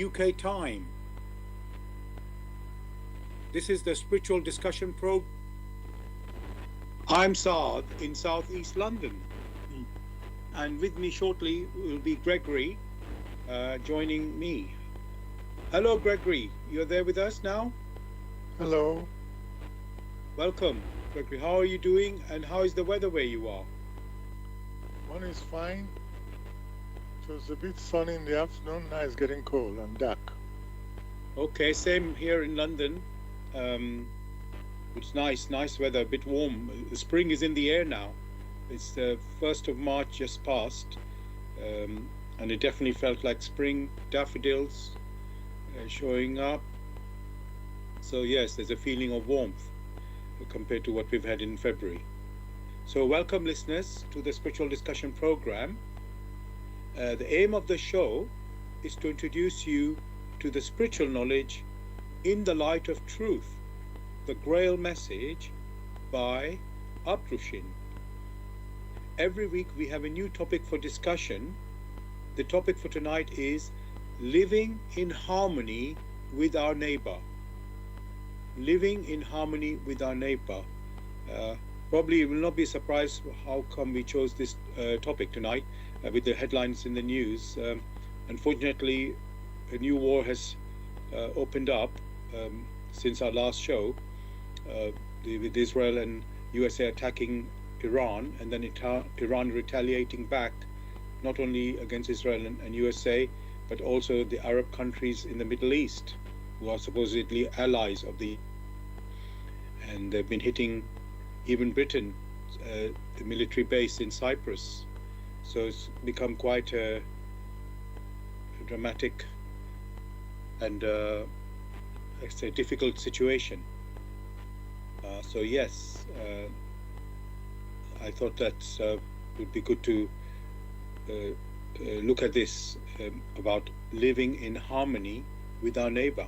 UK time. This is the Spiritual Discussion Program. I'm Saad in Southeast London. And with me shortly will be Gregory joining me. Hello, Gregory. You're there with us now? Hello. Welcome, Gregory. How are you doing and how is the weather where you are? One is fine. It was a bit sunny in the afternoon. Now it's getting cold and dark. Okay, same here in London. It's nice weather, a bit warm. The spring is in the air now. It's the 1st of March just passed, and it definitely felt like spring, daffodils showing up. So yes, there's a feeling of warmth compared to what we've had in February. So welcome listeners to the Spiritual Discussion Program. The aim of the show is to introduce you to the spiritual knowledge in the light of truth, the Grail Message by Abdushin. Every week we have a new topic for discussion. The topic for tonight is living in harmony with our neighbor. Living in harmony with our neighbor. Probably you will not be surprised how come we chose this topic tonight with the headlines in the news. Unfortunately, a new war has opened up since our last show, with Israel and USA attacking Iran, and then Iran retaliating back, not only against Israel and USA, but also the Arab countries in the Middle East, who are supposedly allies of the, and they've been hitting even Britain, the military base in Cyprus. So it's become quite a dramatic and it's a difficult situation. So yes, I thought that would be good to look at this about living in harmony with our neighbor.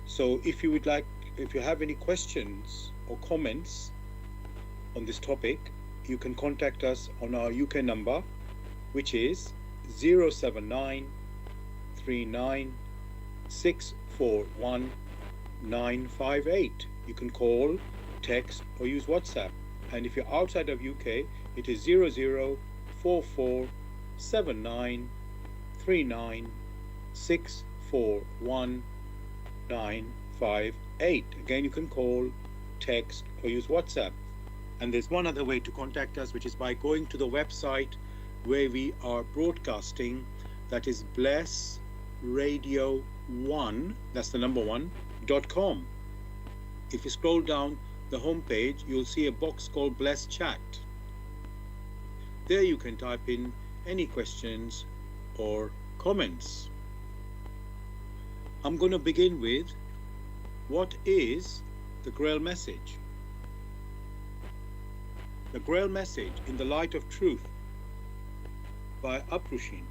So if you have any questions or comments on this topic, you can contact us on our UK number, which is 079 39 641 958. You can call, text, or use WhatsApp. And if you're outside of UK, it is 0044 79 39 641 958. Again, you can call, text, or use WhatsApp. And there's one other way to contact us, which is by going to the website where we are broadcasting. That is blessradio1, that's the number 1.com. If you scroll down the homepage, you'll see a box called Bless Chat. There you can type in any questions or comments. I'm going to begin with, what is the Grail Message? The Grail Message in the Light of Truth by Abdushin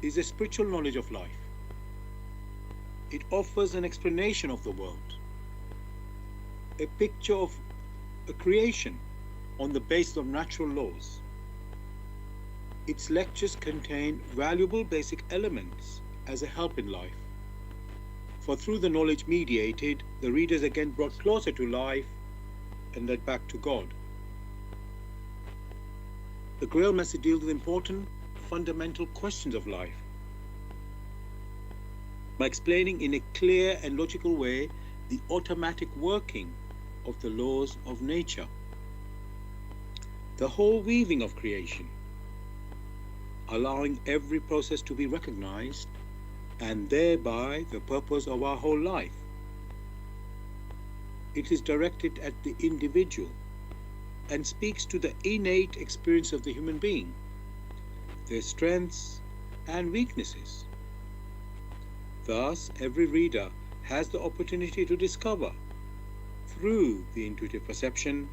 is a spiritual knowledge of life. It offers an explanation of the world, a picture of a creation on the basis of natural laws. Its lectures contain valuable basic elements as a help in life. For through the knowledge mediated, the reader is again brought closer to life and led back to God. The Grail Message deals with important fundamental questions of life by explaining in a clear and logical way the automatic working of the laws of nature, the whole weaving of creation, allowing every process to be recognized, and thereby the purpose of our whole life. It is directed at the individual and speaks to the innate experience of the human being, their strengths and weaknesses. Thus, every reader has the opportunity to discover, through the intuitive perception,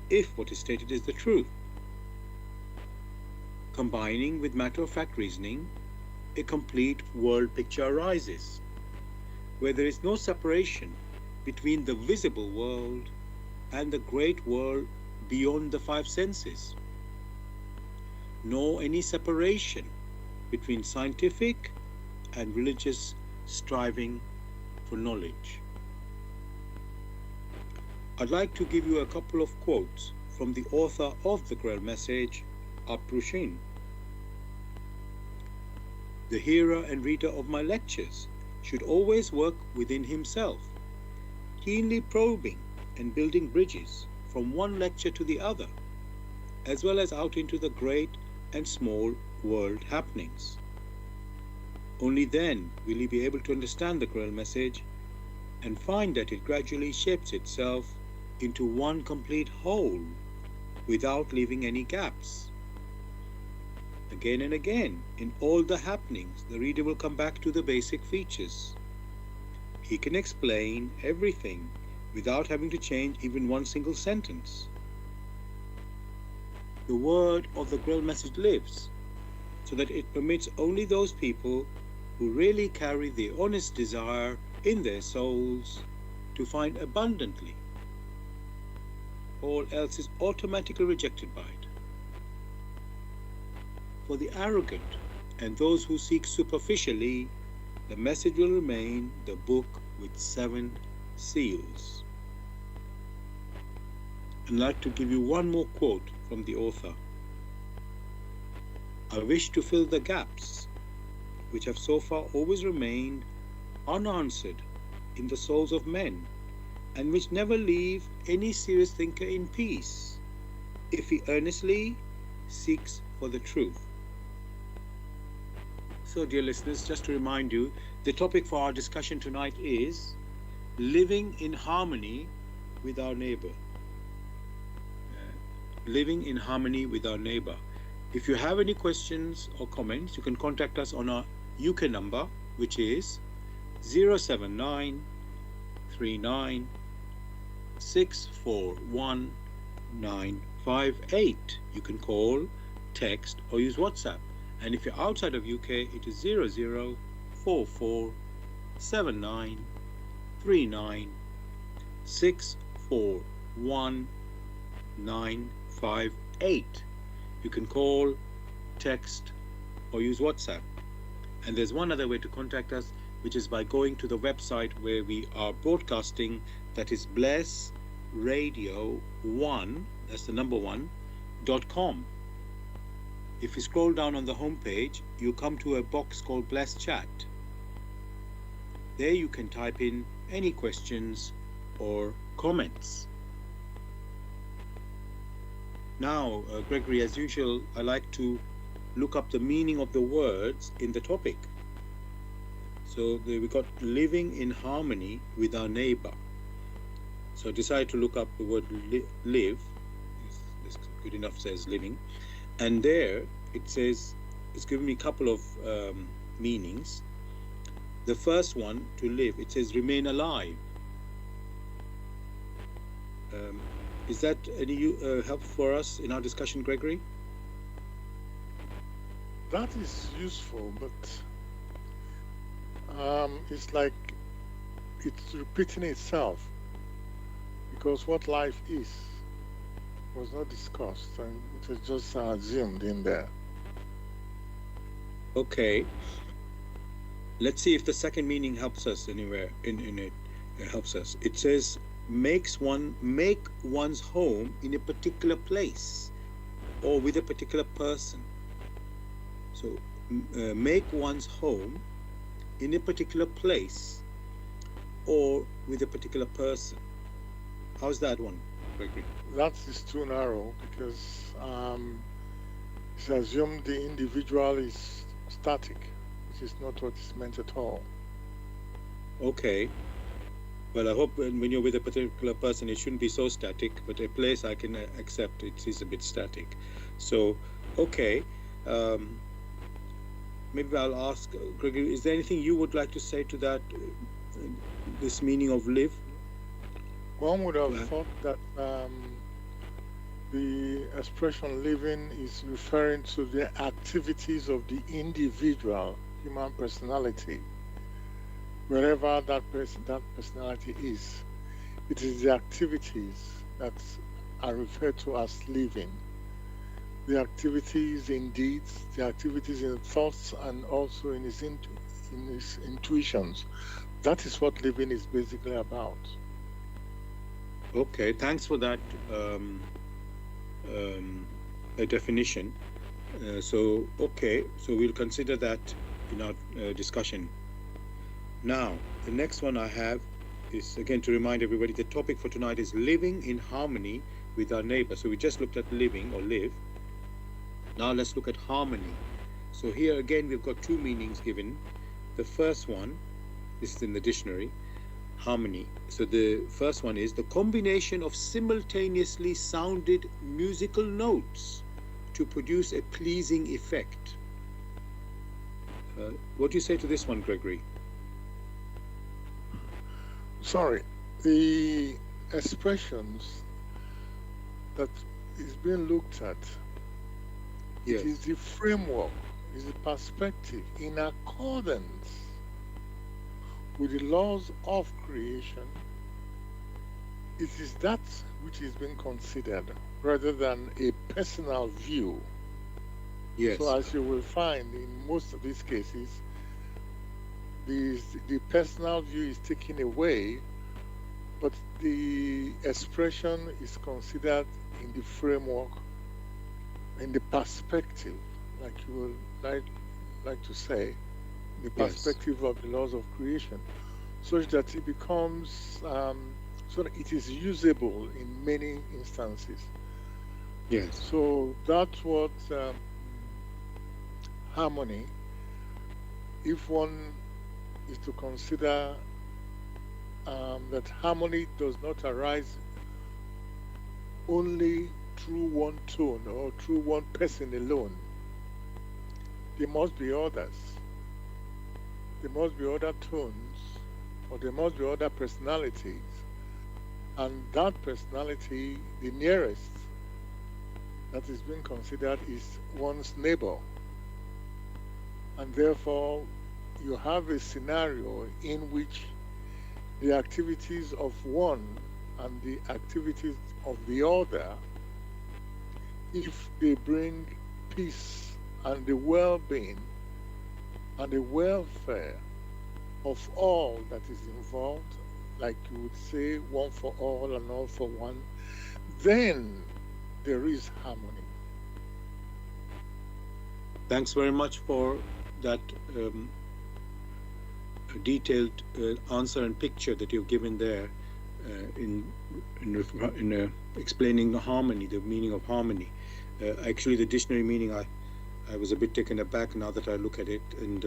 if what is stated is the truth. Combining with matter-of-fact reasoning, a complete world picture arises, where there is no separation between the visible world and the great world beyond the five senses, nor any separation between scientific and religious striving for knowledge. I'd like to give you a couple of quotes from the author of the Grail Message, Aprushin. The hearer and reader of my lectures should always work within himself, keenly probing and building bridges from one lecture to the other, as well as out into the great and small world happenings. Only then will he be able to understand the Grail Message and find that it gradually shapes itself into one complete whole without leaving any gaps. Again and again, in all the happenings, the reader will come back to the basic features. He can explain everything without having to change even one single sentence. The word of the Grail Message lives, so that it permits only those people who really carry the honest desire in their souls to find abundantly. All else is automatically rejected by it. For the arrogant and those who seek superficially, the message will remain the book with 7 seals. I'd like to give you one more quote from the author. I wish to fill the gaps which have so far always remained unanswered in the souls of men, and which never leave any serious thinker in peace, if he earnestly seeks for the truth. So, dear listeners, just to remind you, the topic for our discussion tonight is living in harmony with our neighbor. Living in harmony with our neighbor. If you have any questions or comments, you can contact us on our UK number, which is 079 39 641 958. You can call, text, or use WhatsApp. And if you're outside of UK, it is 0044 79 39 641 958. You can call, text, or use WhatsApp. And there's one other way to contact us, which is by going to the website where we are broadcasting, that is blessradio1, that's the number 1.com. If you scroll down on the home page, you come to a box called Bless Chat. There you can type in any questions or comments. Now, Gregory, as usual, I like to look up the meaning of the words in the topic. So we got living in harmony with our neighbor. So I decided to look up the word live. This good enough says living. And there it says, it's given me a couple of meanings. The first one, to live, it says remain alive. Is that any help for us in our discussion, Gregory? That is useful, but it's like it's repeating itself, because what life is was not discussed and it was just assumed in there. Okay. Let's see if the second meaning helps us anywhere in it. Helps us. It says make one's home in a particular place or with a particular person. So make one's home in a particular place or with a particular person. How's that one, Gregory? That is too narrow, because it's assumed the individual is static, which is not what is meant at all. Okay. Well, I hope when you're with a particular person, it shouldn't be so static, but a place I can accept it is a bit static. So, okay. Maybe I'll ask, Gregory, is there anything you would like to say to that, this meaning of live? One would have thought that the expression living is referring to the activities of the individual human personality. Wherever that personality is, it is the activities that are referred to as living. The activities in deeds, the activities in thoughts, and also in his in his intuitions. That is what living is basically about. Okay, thanks for that definition. So we'll consider that in our discussion. Now, the next one I have is, again, to remind everybody, the topic for tonight is living in harmony with our neighbor. So we just looked at living or live. Now let's look at harmony. So here again, we've got two meanings given. The first one, this is in the dictionary, harmony. So the first one is the combination of simultaneously sounded musical notes to produce a pleasing effect. What do you say to this one, Gregory? Sorry, the expressions that is being looked at, Yes. it is the framework, is the perspective in accordance with the laws of creation. It is that which is being considered rather than a personal view. Yes. So as you will find in most of these cases, the personal view is taken away, but the expression is considered in the framework, in the perspective, like you would like to say, the perspective of the laws of creation, such that it becomes, so that it is usable in many instances. Yes. So that's what harmony, if one is to consider that harmony does not arise only through one tone or through one person alone. There must be others. There must be other tones, or there must be other personalities. And that personality, the nearest that is being considered, is one's neighbor. And therefore, you have a scenario in which the activities of one and the activities of the other, if they bring peace and the well-being and the welfare of all that is involved, like you would say, one for all and all for one, then there is harmony. Thanks very much for that detailed answer and picture that you've given there in explaining the harmony, the meaning of harmony. Actually, the dictionary meaning, I was a bit taken aback now that I look at it, and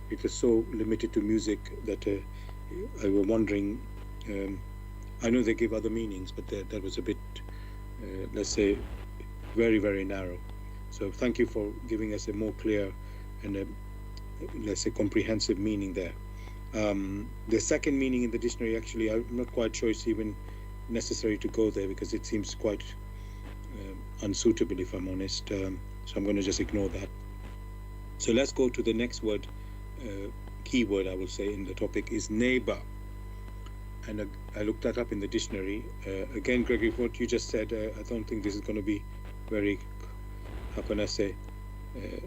it was so limited to music that I was wondering. I know they give other meanings, but that was a bit, let's say, very, very narrow. So thank you for giving us a more clear and let's say comprehensive meaning there. The second meaning in the dictionary, actually, I'm not quite sure it's even necessary to go there because it seems quite unsuitable, if I'm honest. So I'm going to just ignore that. So let's go to the next word, key word, I will say, in the topic is neighbor. And I looked that up in the dictionary. Again, Gregory, what you just said, I don't think this is going to be very, how can I say,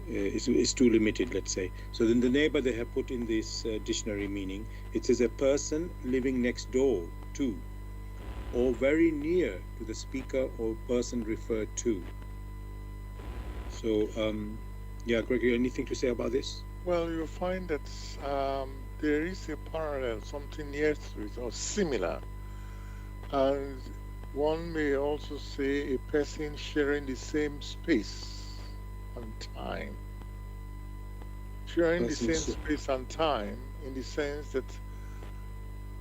it's too limited, let's say. So then the neighbor they have put in this dictionary meaning, it is a person living next door to or very near to the speaker or person referred to. So, yeah, Gregory, anything to say about this? Well, you'll find that there is a parallel, something near to it or similar. And one may also say a person sharing the same space and time. Sharing the same space and time in the sense that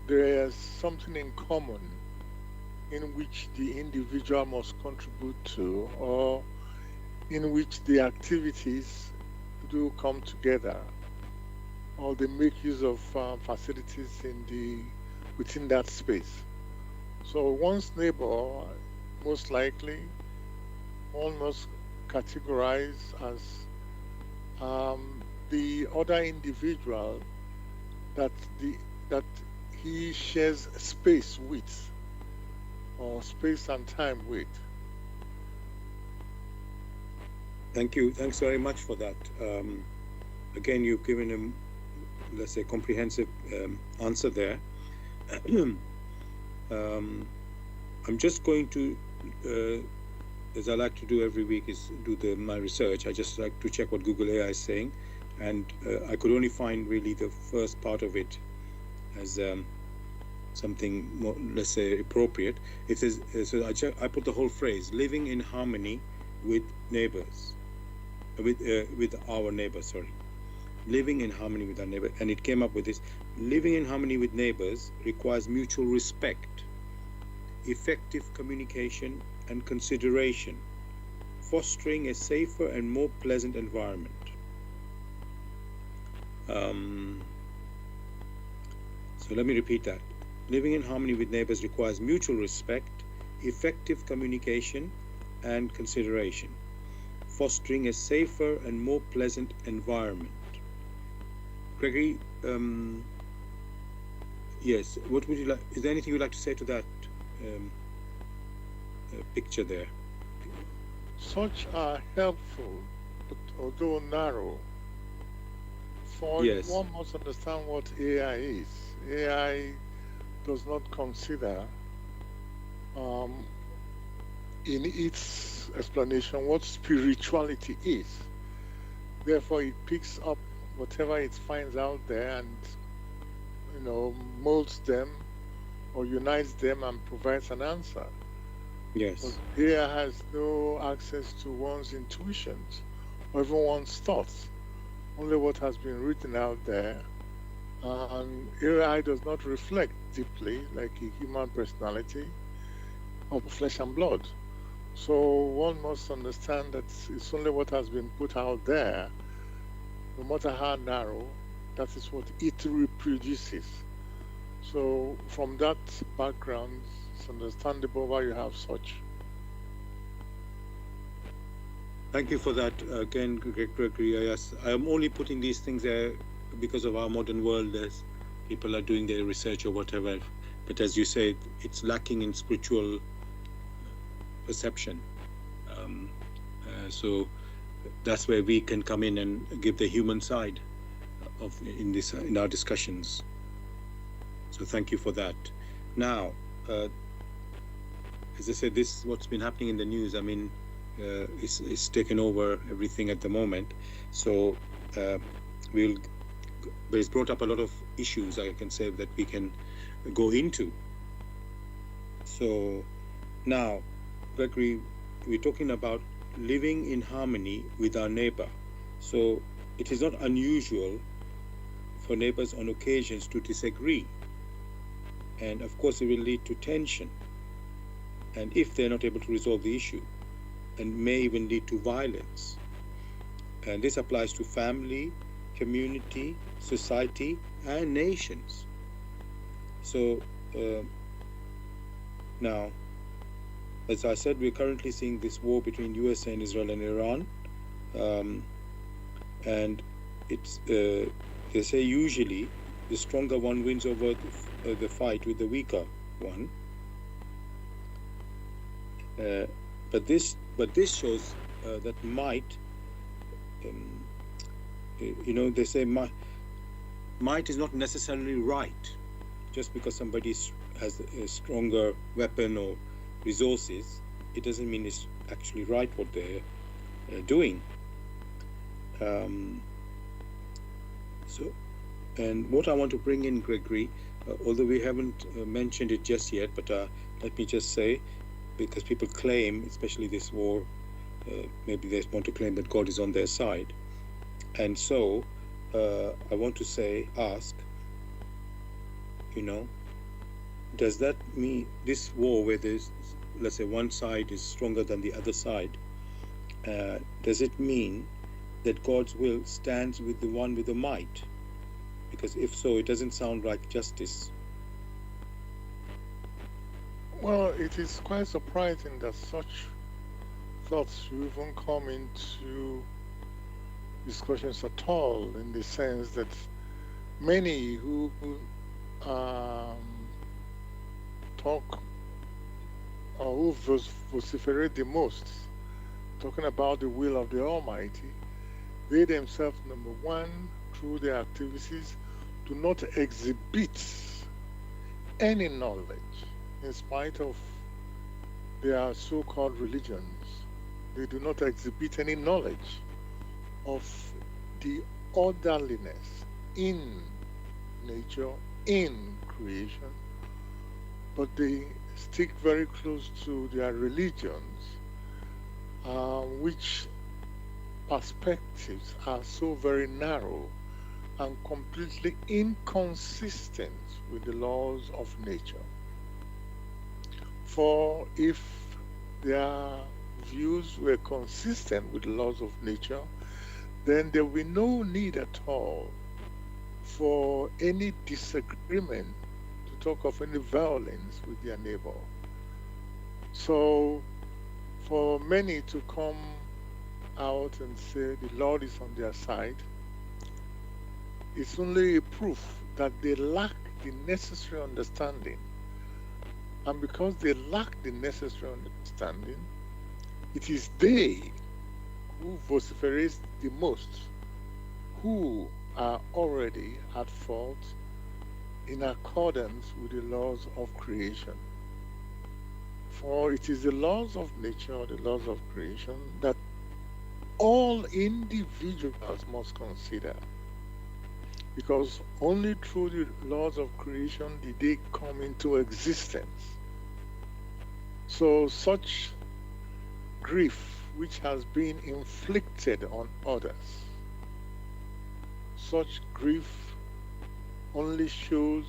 there is something in common in which the individual must contribute to, or in which the activities do come together, or they make use of facilities within that space. So one's neighbor, most likely, one must categorize as the other individual that he shares space with, or space and time with. Thank you. Thanks very much for that. Again, you've given a let's say, comprehensive answer there. I'm just going to, as I like to do every week, is do my research. I just like to check what Google AI is saying, and I could only find really the first part of it as something more, let's say, appropriate. It says, so I put the whole phrase, living in harmony with neighbors, with our neighbors, sorry. Living in harmony with our neighbor, and it came up with this: living in harmony with neighbors requires mutual respect, effective communication and consideration, fostering a safer and more pleasant environment. So let me repeat that. Living in harmony with neighbors requires mutual respect, effective communication and consideration, fostering a safer and more pleasant environment. Gregory, yes, what would you like? Is there anything you'd like to say to that picture there? Such are helpful, but although narrow. For Yes. one must understand what AI is. AI does not consider in its explanation what spirituality is. Therefore, it picks up whatever it finds out there and, molds them or unites them and provides an answer. Yes. But AI has no access to one's intuitions or even one's thoughts, only what has been written out there. And AI does not reflect deeply like a human personality of flesh and blood. So one must understand that it's only what has been put out there, no matter how narrow, that is what it reproduces. So from that background, it's understandable why you have such. Thank you for that again, Gregory. Yes, I am only putting these things there because of our modern world, as people are doing their research or whatever. But as you say, it's lacking in spiritual perception. So that's where we can come in and give the human side in our discussions. So thank you for that. Now, as I said, this is what's been happening in the news. I mean, it's taken over everything at the moment. So but it's brought up a lot of issues, I can say, that we can go into. So now, Gregory, we're talking about living in harmony with our neighbor. So it is not unusual for neighbors on occasions to disagree. And of course, it will lead to tension. And if they're not able to resolve the issue, and may even lead to violence. And this applies to family, community, society, and nations. So now, as I said, we're currently seeing this war between USA and Israel and Iran. And it's they say usually the stronger one wins over the fight with the weaker one. But this shows that might, they say might is not necessarily right. Just because somebody has a stronger weapon or resources, it doesn't mean it's actually right what they're doing. So, and what I want to bring in, Gregory, although we haven't mentioned it just yet, but let me just say, because people claim, especially this war, maybe they want to claim that God is on their side. And so I want to ask, does that mean this war where there's, let's say, one side is stronger than the other side, does it mean that God's will stands with the one with the might? Because if so, it doesn't sound like justice. Well, it is quite surprising that such thoughts even come into discussions at all, in the sense that many who talk or who vociferate the most, talking about the will of the Almighty, they themselves, number one, through their activities, do not exhibit any knowledge in spite of their so-called religions. They do not exhibit any knowledge of the orderliness in nature, in creation, but they stick very close to their religions, which perspectives are so very narrow and completely inconsistent with the laws of nature. For if their views were consistent with the laws of nature, then there will be no need at all for any disagreement, to talk of any violence with their neighbor. So for many to come out and say the Lord is on their side, it's only a proof that they lack the necessary understanding. And because they lack the necessary understanding, it is they who vociferate the most, who are already at fault in accordance with the laws of creation. For it is the laws of nature, the laws of creation, that all individuals must consider. Because only through the laws of creation did they come into existence. So such grief which has been inflicted on others, such grief only shows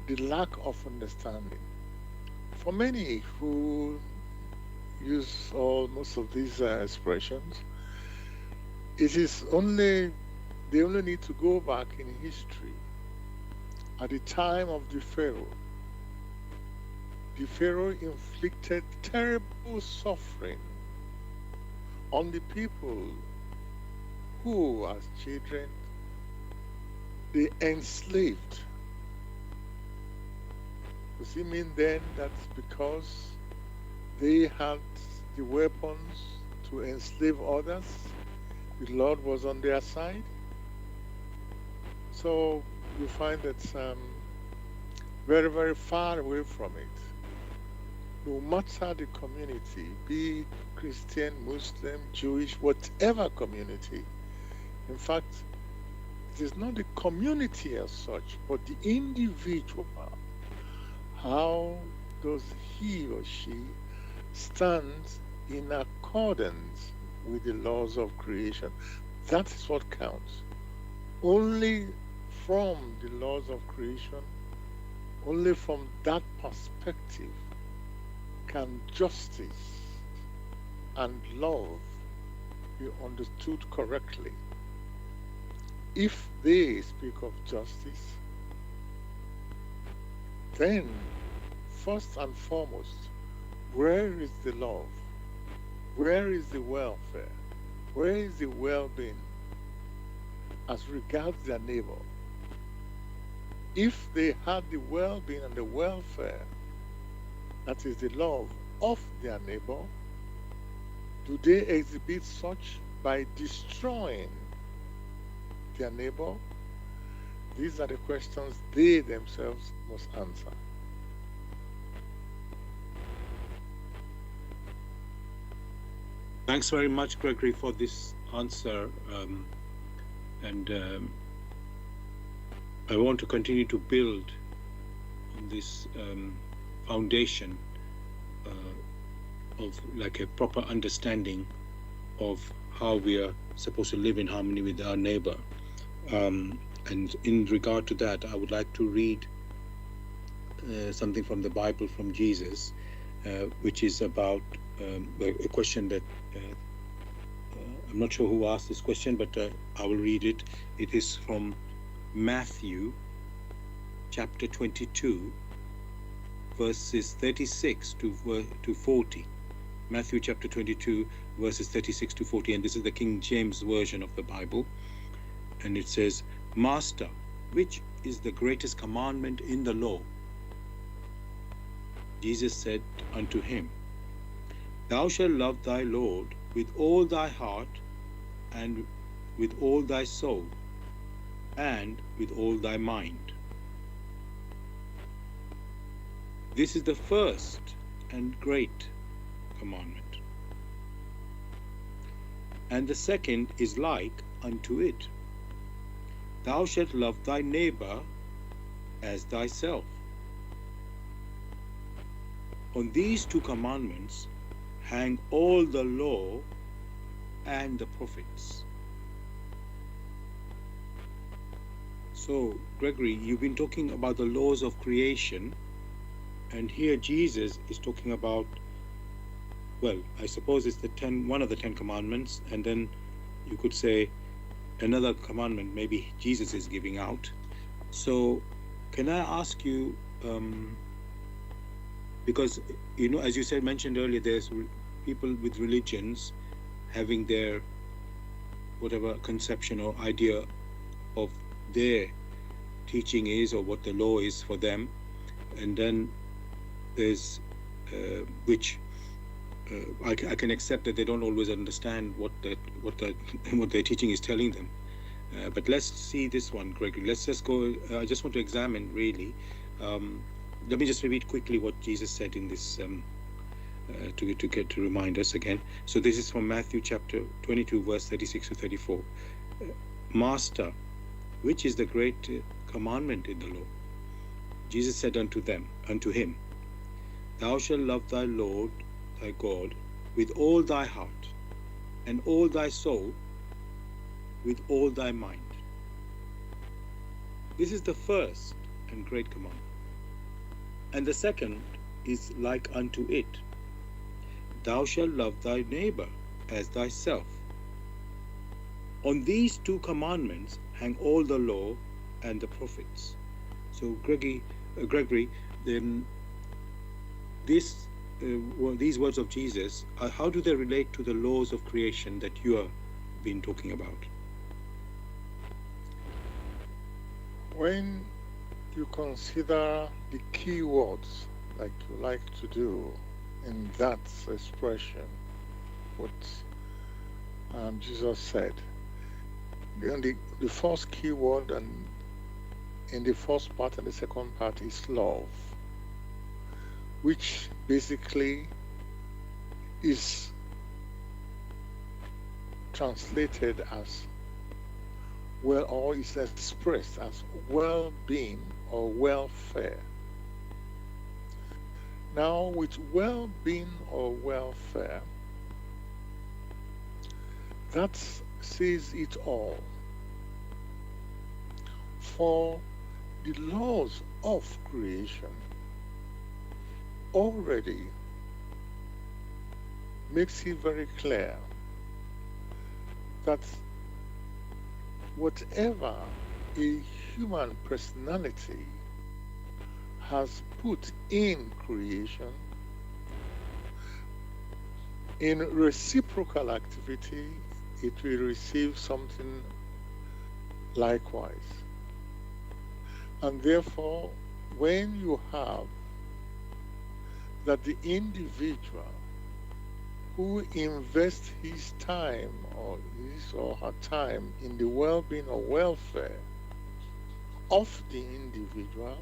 the lack of understanding. For many who use most of these expressions, it is only, they only need to go back in history at the time of the Pharaoh. The Pharaoh inflicted terrible suffering on the people who, as children, they enslaved. Does it mean then that's because they had the weapons to enslave others, the Lord was on their side? So you find that very, very far away from it. No matter the community, be it Christian, Muslim, Jewish, whatever community. In fact, it is not the community as such, but the individual. How does he or she stand in accordance with the laws of creation? That is what counts. Only from the laws of creation, only from that perspective, can justice and love be understood correctly. If they speak of justice, then first and foremost, where is the love? Where is the welfare? Where is the well-being as regards their neighbor? If they had the well-being and the welfare, that is the love of their neighbor, do they exhibit such by destroying their neighbor? These are the questions they themselves must answer. Thanks very much, Gregory, for this answer. I want to continue to build on this foundation of like a proper understanding of how we are supposed to live in harmony with our neighbor. And in regard to that, I would like to read something from the Bible from Jesus, which is about a question that I'm not sure who asked this question, but I will read it. It is from Matthew chapter 22, verses 36 to 40. Matthew chapter 22, verses 36 to 40, and this is the King James version of the Bible. And it says, Master, which is the greatest commandment in the law? Jesus said unto him, Thou shalt love thy Lord with all thy heart and with all thy soul and with all thy mind. This is the first and great commandment. And the second is like unto it. Thou shalt love thy neighbor as thyself. On these two commandments hang all the law and the prophets. So, Gregory, you've been talking about the laws of creation, and here Jesus is talking about, well, I suppose it's one of the 10 commandments, and then you could say another commandment maybe Jesus is giving out. So can I ask you, because, as you mentioned earlier, there's people with religions having their whatever conception or idea of their teaching is, or what the law is for them, and then there's which I can accept that they don't always understand what their teaching is telling them. But let's see this one, Gregory. Let's just go. I just want to examine really. Let me just repeat quickly what Jesus said in this to remind us again. So this is from Matthew chapter 22, verse 36 to 34. Master, which is the great commandment in the law? Jesus said unto him, Thou shalt love thy Lord thy God with all thy heart, and all thy soul, with all thy mind. This is the first and great commandment. And the second is like unto it. Thou shalt love thy neighbor as thyself. On these two commandments hang all the law and the prophets. So, Gregory, then these words of Jesus, how do they relate to the laws of creation that you have been talking about? When you consider the key words, like you like to do in that expression, what Jesus said, the first key word and in the first part and the second part is love, which basically is translated as well, or is expressed as well-being or welfare. Now, with well-being or welfare, that says it all. For the laws of creation already makes it very clear that whatever a human personality has put in creation, in reciprocal activity, it will receive something likewise. And therefore, when you have that the individual who invests his time or his or her time in the well-being or welfare of the individual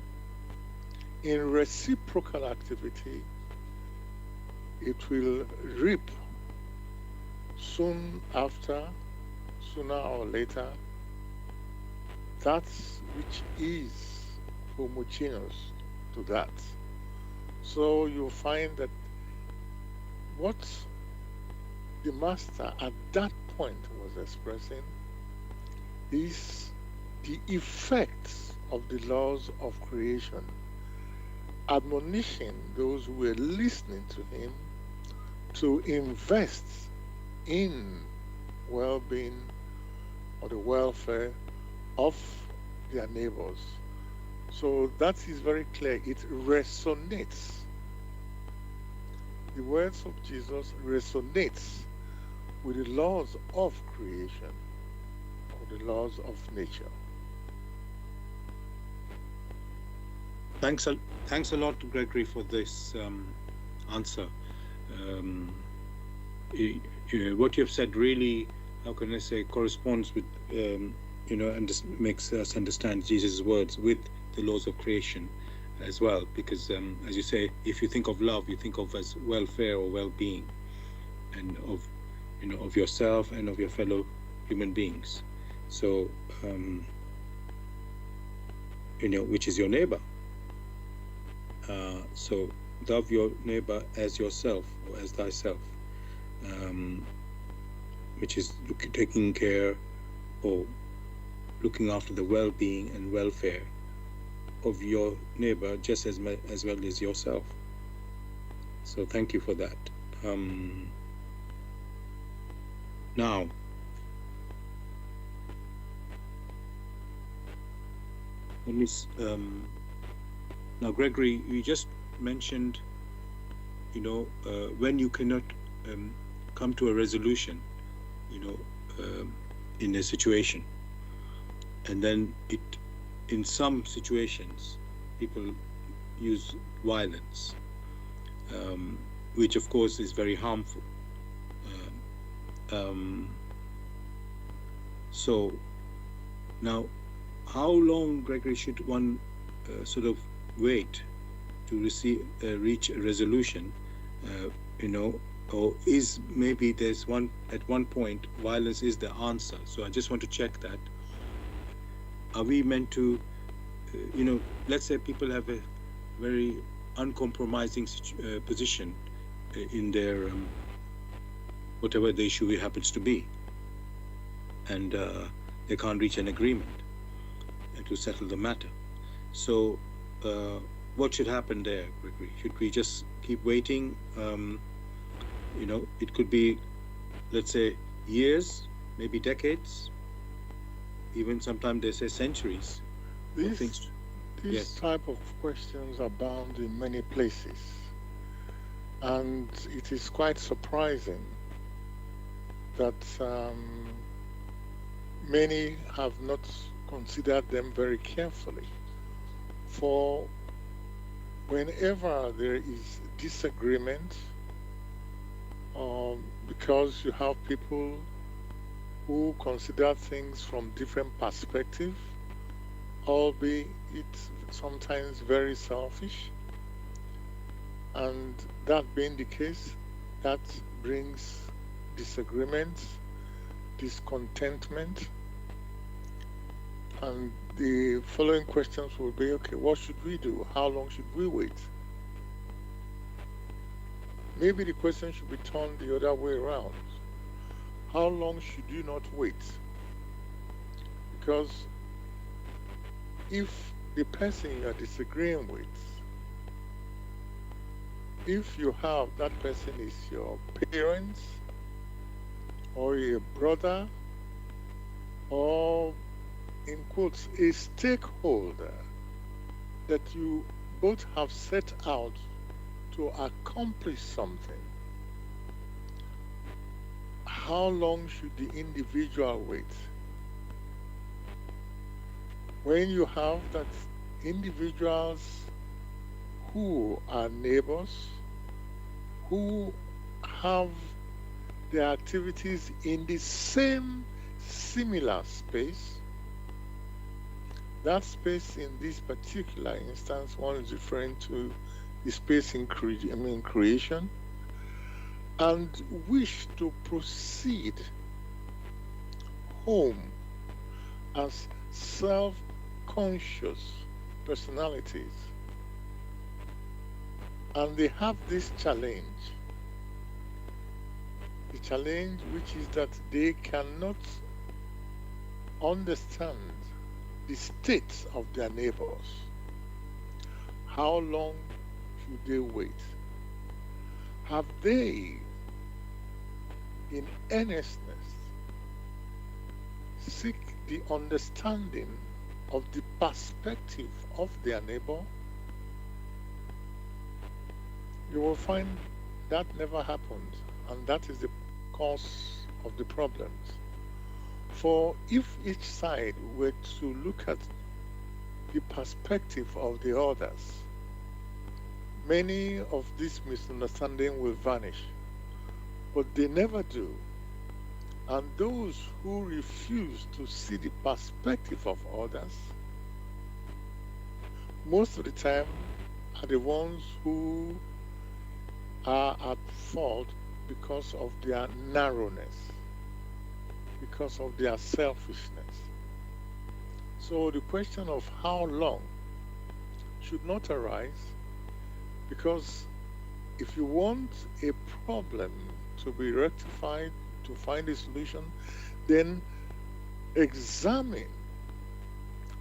in reciprocal activity, it will reap sooner or later, that which is homogeneous to that. So you'll find that what the master at that point was expressing is the effects of the laws of creation, admonishing those who were listening to him to invest in well-being or the welfare of their neighbors. So that is very clear. It resonates. The words of Jesus resonates with the laws of creation or the laws of nature. Thanks a lot, Gregory, for this answer. What you have said really, how can I say, corresponds with and this makes us understand Jesus' words with the laws of creation as well. Because, as you say, if you think of love, you think of as welfare or well-being, and of yourself and of your fellow human beings. So, which is your neighbor. So love your neighbor as yourself or as thyself, which is taking care or looking after the well-being and welfare of your neighbor just as well as yourself. So thank you for that. Now, let me. Now, Gregory, you just mentioned, when you cannot come to a resolution, in a situation, and then in some situations, people use violence, which of course is very harmful. So now, how long, Gregory, should one sort of wait to reach a resolution, or is maybe there's at one point violence is the answer? So I just want to check that. Are we meant to, let's say people have a very uncompromising position in their whatever the issue happens to be, and they can't reach an agreement to settle the matter. So what should happen there, Gregory? Should we just keep waiting? It could be, let's say, years, maybe decades, even sometimes they say centuries. These Yes. type of questions abound in many places, and it is quite surprising that many have not considered them very carefully. For whenever there is disagreement, because you have people who consider things from different perspectives, albeit sometimes very selfish, and that being the case, that brings disagreement, discontentment, and the following questions will be, okay, what should we do? How long should we wait? Maybe the question should be turned the other way around. How long should you not wait? Because if the person you are disagreeing with, if you have that person is your parents, or a brother, or in quotes, a stakeholder that you both have set out to accomplish something, how long should the individual wait? When you have that individuals who are neighbors, who have their activities in the same similar space, that space in this particular instance, one is referring to the space in creation, and wish to proceed home as self-conscious personalities. And they have this challenge. The challenge which is that they cannot understand the state of their neighbors. How long should they wait? Have they, in earnestness, seek the understanding of the perspective of their neighbor? You will find that never happened, and that is the cause of the problems. For if each side were to look at the perspective of the others, many of these misunderstandings will vanish. But they never do. And those who refuse to see the perspective of others, most of the time, are the ones who are at fault because of their narrowness, because of their selfishness. So the question of how long should not arise, because if you want a problem to be rectified, to find a solution, then examine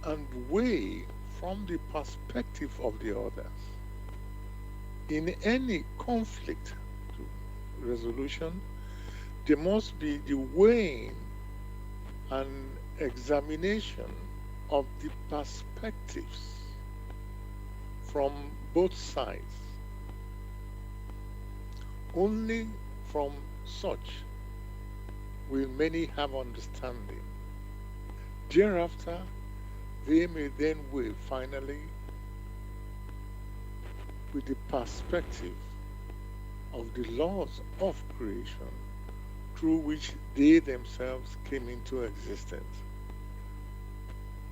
and weigh from the perspective of the others. In any conflict resolution, there must be the weighing and examination of the perspectives from both sides. Only from such will many have understanding. Thereafter, they may then weigh finally with the perspective of the laws of creation through which they themselves came into existence.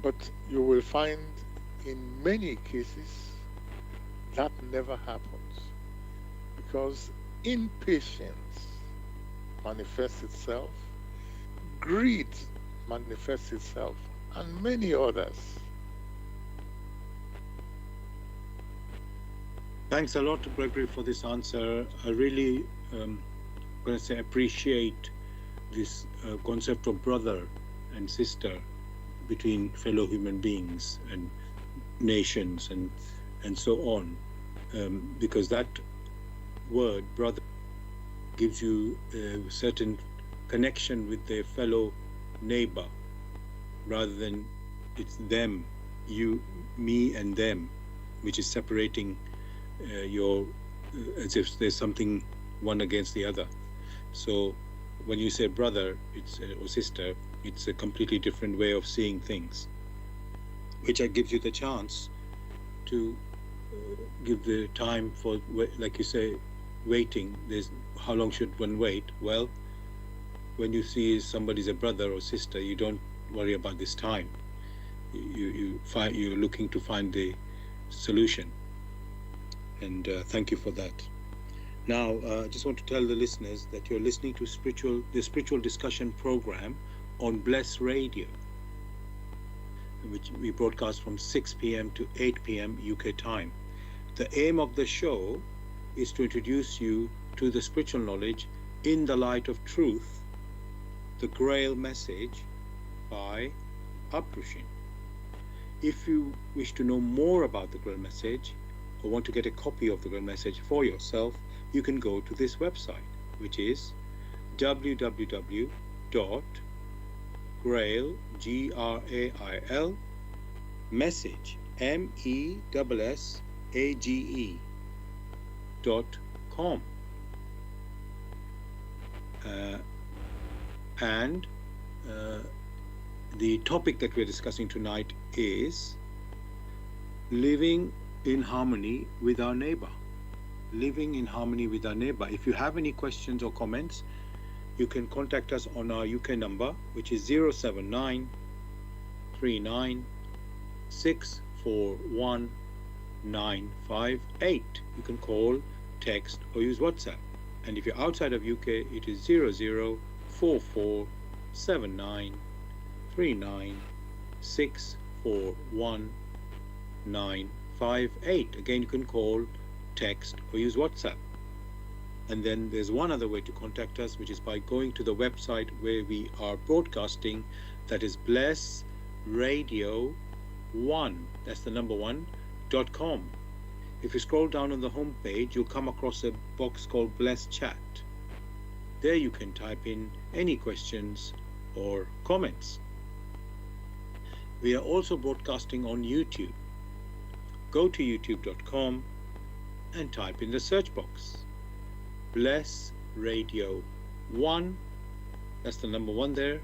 But you will find in many cases that never happens, because impatience manifests itself, greed manifests itself, and many others. Thanks a lot, Gregory, for this answer. I really appreciate this concept of brother and sister between fellow human beings and nations and so on, because that word, brother, gives you a certain connection with their fellow neighbor, rather than it's them, you, me, and them, which is separating as if there's something one against the other. So when you say brother, or sister, it's a completely different way of seeing things, which gives you the chance to give the time for, like you say, waiting. There's how long should one wait? Well, when you see somebody's a brother or sister, you don't worry about this time. You're looking to find the solution. And thank you for that. Now, I just want to tell the listeners that you're listening to the spiritual discussion program on Bless Radio, which we broadcast from 6 p.m. to 8 p.m. UK time. The aim of the show is to introduce you to the spiritual knowledge in the light of truth, the Grail Message by Abrushin. If you wish to know more about the Grail Message, or want to get a copy of the Grail Message for yourself, you can go to this website, which is www.grail, Grail, message, MESSAGE.com. And the topic that we're discussing tonight is living in harmony with our neighbor. Living in harmony with our neighbor. If you have any questions or comments, you can contact us on our UK number, which is 079 39 641 958. You can call, text, or use WhatsApp. And if you're outside of UK, it is 0044 79 39 641 958. Again, you can call, text, or use WhatsApp. And then there's one other way to contact us, which is by going to the website where we are broadcasting, that is Bless Radio 1, that's the number 1.com. If you scroll down on the home page, you'll come across a box called Bless Chat. There you can type in any questions or comments. We are also broadcasting on YouTube. Go to youtube.com and type in the search box Bless Radio 1, that's the number 1 there,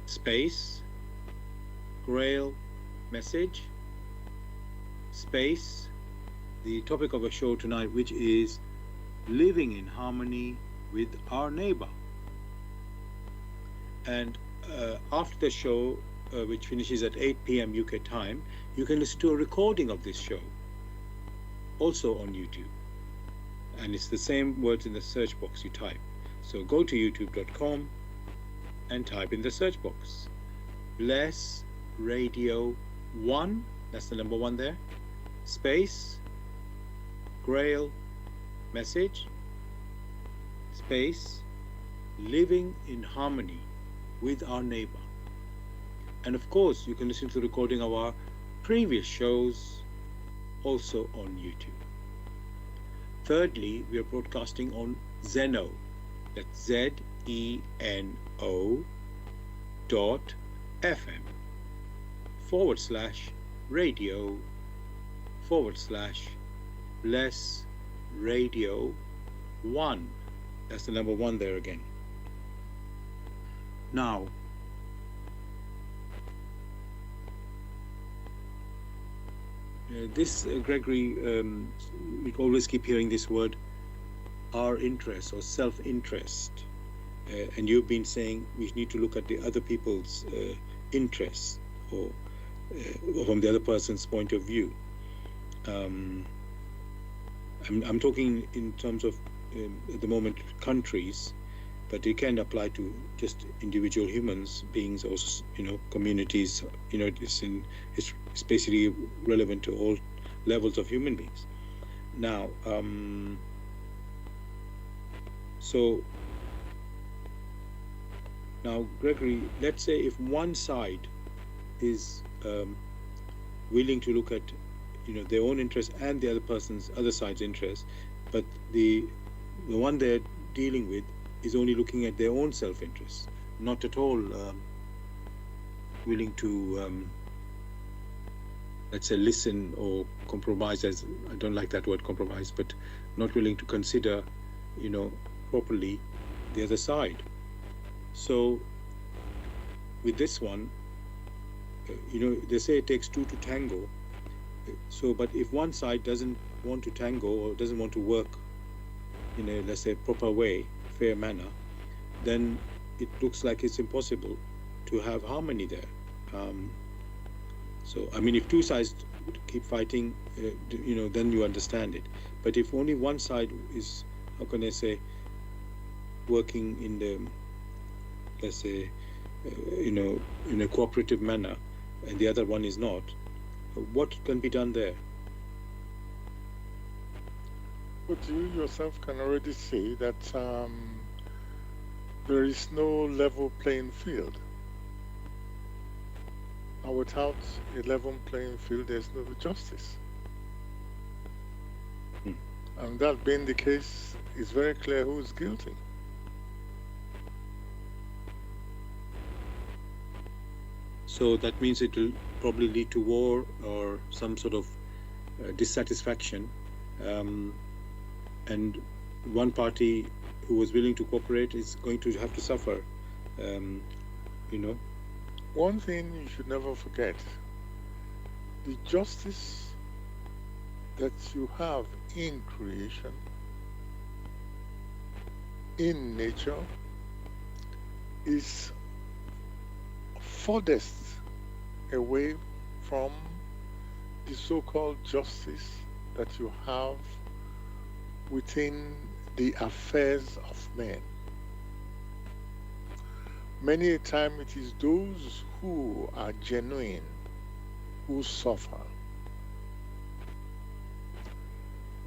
space Grail Message, space the topic of our show tonight, which is living in harmony with our neighbor. And after the show, which finishes at 8 p.m. UK time, you can listen to a recording of this show, also on YouTube. And it's the same words in the search box you type. So go to youtube.com and type in the search box, Bless Radio 1, that's the number 1 there, space, Grail Message, space, Living in Harmony with Our Neighbor. And of course, you can listen to the recording of our previous shows also on YouTube. Thirdly, we are broadcasting on Zeno, that's ZENO.FM/radio/Bless Radio 1. That's the number 1 there again. Now, Gregory, we always keep hearing this word, our interest or self-interest. And you've been saying we need to look at the other people's interests or from the other person's point of view. I'm talking in terms of, at the moment, countries, but it can apply to just individual humans, beings, or communities. It's basically relevant to all levels of human beings. Now, now, Gregory, let's say if one side is willing to look at, their own interest and the other side's interest, but the one they're dealing with is only looking at their own self-interest, not at all willing to, let's say, listen or compromise. As I don't like that word, compromise, but not willing to consider, properly the other side. So with this one, they say it takes two to tango. So, but if one side doesn't want to tango or doesn't want to work in a, let's say, proper way, fair manner, then it looks like it's impossible to have harmony there. So, I mean, if two sides keep fighting, then you understand it. But if only one side is, how can I say, working in the, let's say, in a cooperative manner, and the other one is not, what can be done there? But you yourself can already see that there is no level playing field. And without a level playing field, there's no justice. And that being the case, it's very clear who is guilty. So that means it will probably lead to war or some sort of dissatisfaction. And one party who was willing to cooperate is going to have to suffer, One thing you should never forget, the justice that you have in creation, in nature, is furthest away from the so-called justice that you have within the affairs of men. Many a time it is those who are genuine who suffer.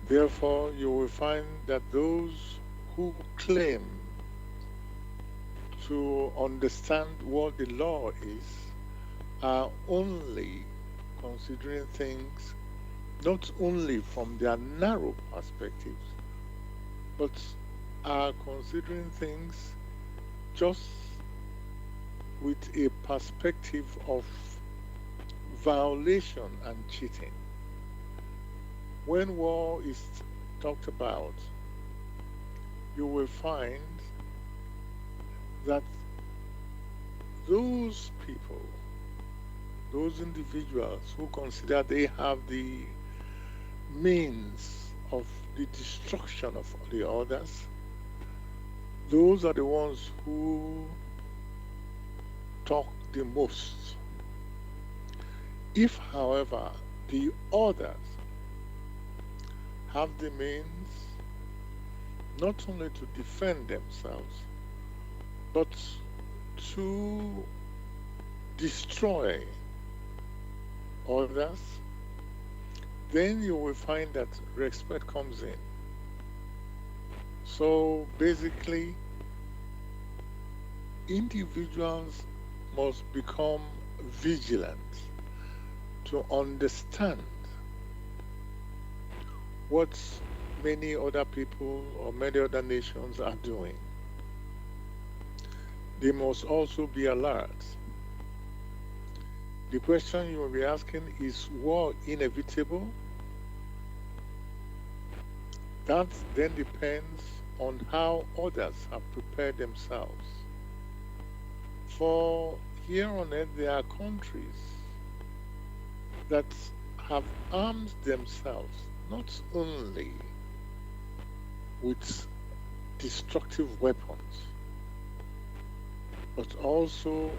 Therefore, you will find that those who claim to understand what the law is are only considering things not only from their narrow perspectives, but are considering things just with a perspective of violation and cheating. When war is talked about, you will find that those people, those individuals who consider they have the means of the destruction of the others, those are the ones who talk the most. If, however, the others have the means not only to defend themselves, but to destroy others, then you will find that respect comes in. So basically, individuals must become vigilant to understand what many other people or many other nations are doing. They must also be alert. The question you will be asking is war inevitable? That then depends on how others have prepared themselves. For here on earth, there are countries that have armed themselves not only with destructive weapons, but also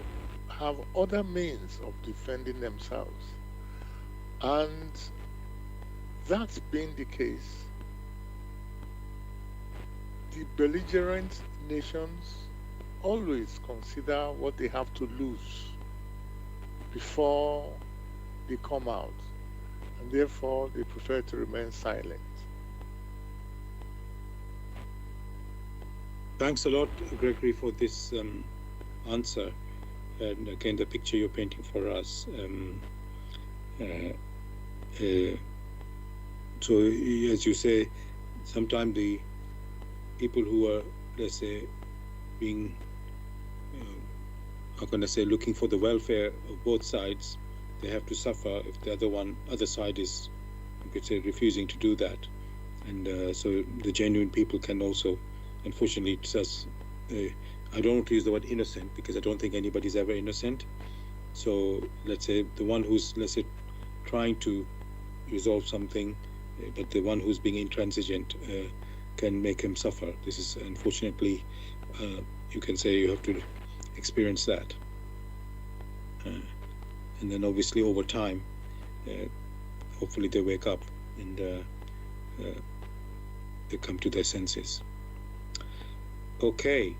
have other means of defending themselves. And that being the case, the belligerent nations always consider what they have to lose before they come out, and therefore they prefer to remain silent. Thanks a lot, Gregory, for this answer. And again, the picture you're painting for us. So, as you say, sometimes the people who are, let's say, being, I'm going to say, looking for the welfare of both sides, they have to suffer if the other side is, you could say, refusing to do that. And so the genuine people can also, unfortunately, it says, I don't want to use the word innocent because I don't think anybody's ever innocent. So let's say the one who's, let's say, trying to resolve something, but the one who's being intransigent can make him suffer. This is, unfortunately, you can say you have to experience that. And then obviously over time, hopefully they wake up and they come to their senses. Okay.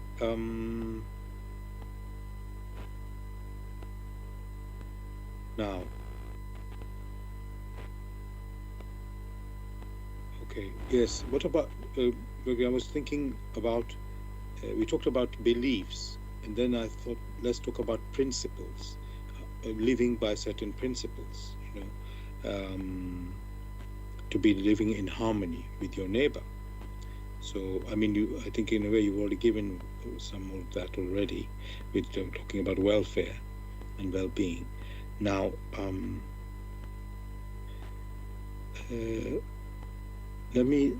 Now, okay, yes, what about, I was thinking about, we talked about beliefs, and then I thought, let's talk about principles, living by certain principles, you know, to be living in harmony with your neighbor. So, I mean, I think in a way you've already given some of that already, with talking about welfare and well-being. Now, let me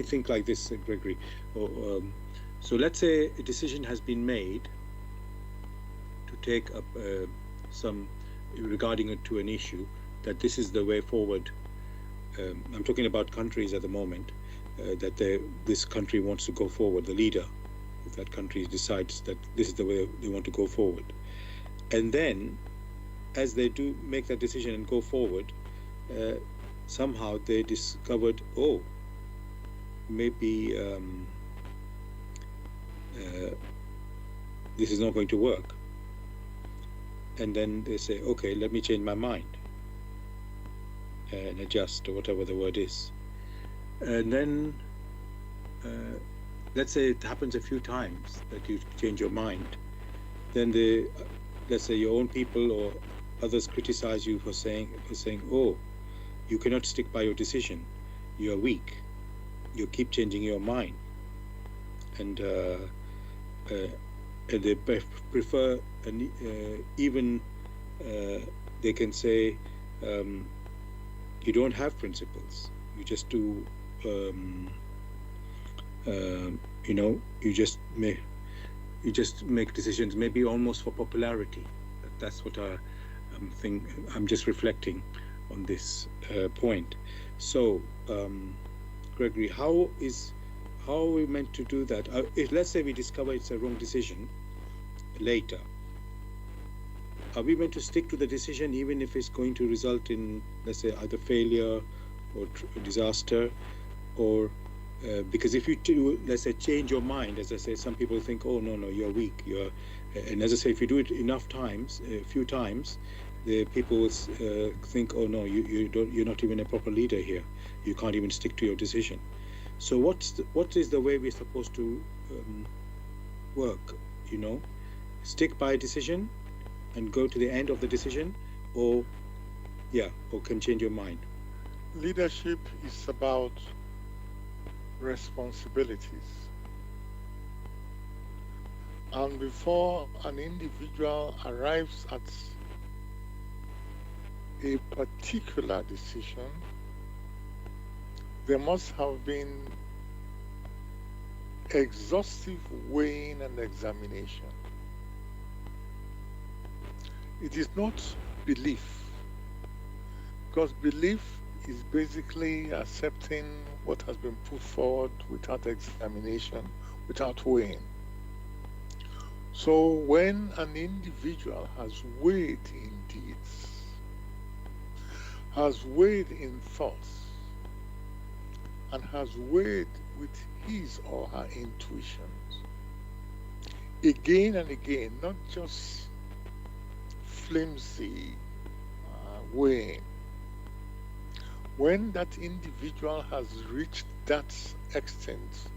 think like this, Gregory. So let's say a decision has been made to take up some regarding to an issue, that this is the way forward. I'm talking about countries at the moment, that this country wants to go forward. The leader of that country decides that this is the way they want to go forward. And then, as they do make that decision and go forward, somehow they discovered, oh, maybe this is not going to work. And then they say, okay, let me change my mind and adjust, or whatever the word is. And then, let's say it happens a few times that you change your mind. Then let's say your own people or others criticize you for saying, oh, you cannot stick by your decision. You are weak. You keep changing your mind. And they prefer, even they can say, you don't have principles. You just do, you know, you just make decisions, maybe almost for popularity. That's what I'm just reflecting on this point. So, Gregory, how are we meant to do that? If let's say we discover it's a wrong decision, later. Are we meant to stick to the decision even if it's going to result in, let's say, either failure or disaster, or because if you let's say, change your mind, as I say, some people think, oh no, you're weak, and as I say, if you do it enough times, a few times, the people will think, oh no, you're not even a proper leader here. You can't even stick to your decision. So what is the way we're supposed to work? Stick by a decision and go to the end of the decision, or can change your mind. Leadership is about responsibilities. And before an individual arrives at a particular decision, there must have been exhaustive weighing and examination. It is not belief, because belief is basically accepting what has been put forward without examination, without weighing. So when an individual has weighed in deeds, has weighed in thoughts, and has weighed with his or her intuitions, again and again, not just flimsy weighing, when that individual has reached that extent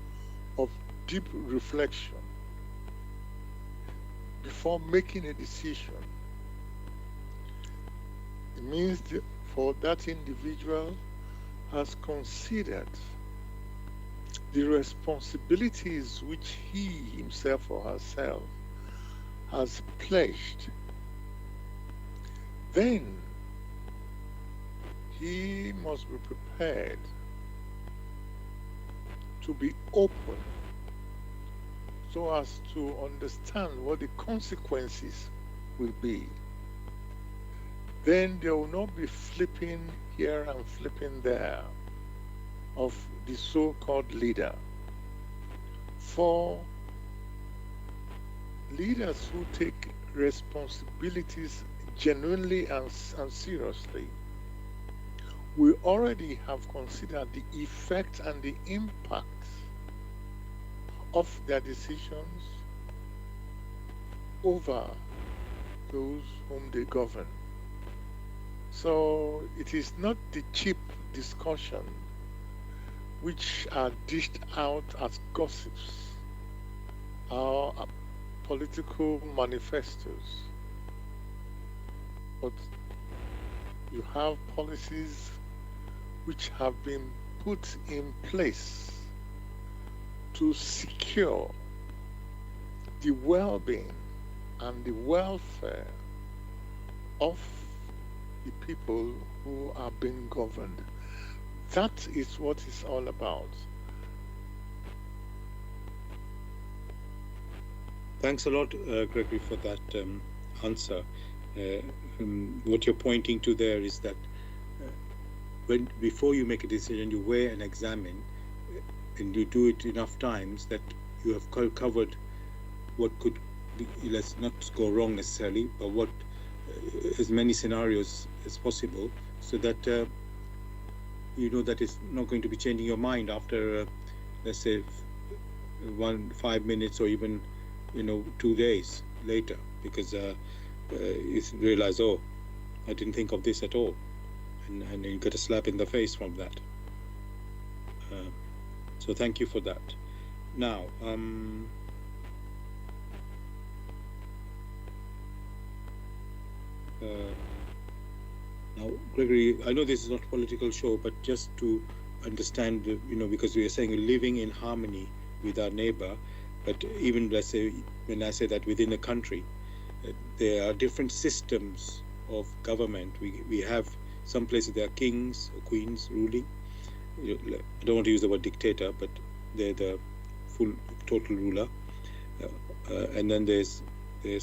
of deep reflection before making a decision, it means that for that individual has considered the responsibilities which he himself or herself has pledged. Then he must be prepared to be open so as to understand what the consequences will be. Then there will not be flipping here and flipping there of the so-called leader. For leaders who take responsibilities genuinely and seriously, we already have considered the effect and the impact of their decisions over those whom they govern. So it is not the cheap discussion which are dished out as gossips or political manifestos, but you have policies which have been put in place to secure the well-being and the welfare of the people who are being governed. That is what it's all about. Thanks a lot, Gregory, for that answer. What you're pointing to there is that before you make a decision, you weigh and examine, and you do it enough times that you have covered what could be, let's not go wrong necessarily, but what as many scenarios as possible, so that you know that it's not going to be changing your mind after, let's say, 5 minutes or even 2 days later, because you realize, oh, I didn't think of this at all, and you get a slap in the face from that. So thank you for that. Now, now, Gregory, I know this is not a political show, but just to understand, because we are saying living in harmony with our neighbor, but even, let's say, when I say that within a country, there are different systems of government. We have some places there are kings or queens ruling. I don't want to use the word dictator, but they're the full, total ruler. And then there's they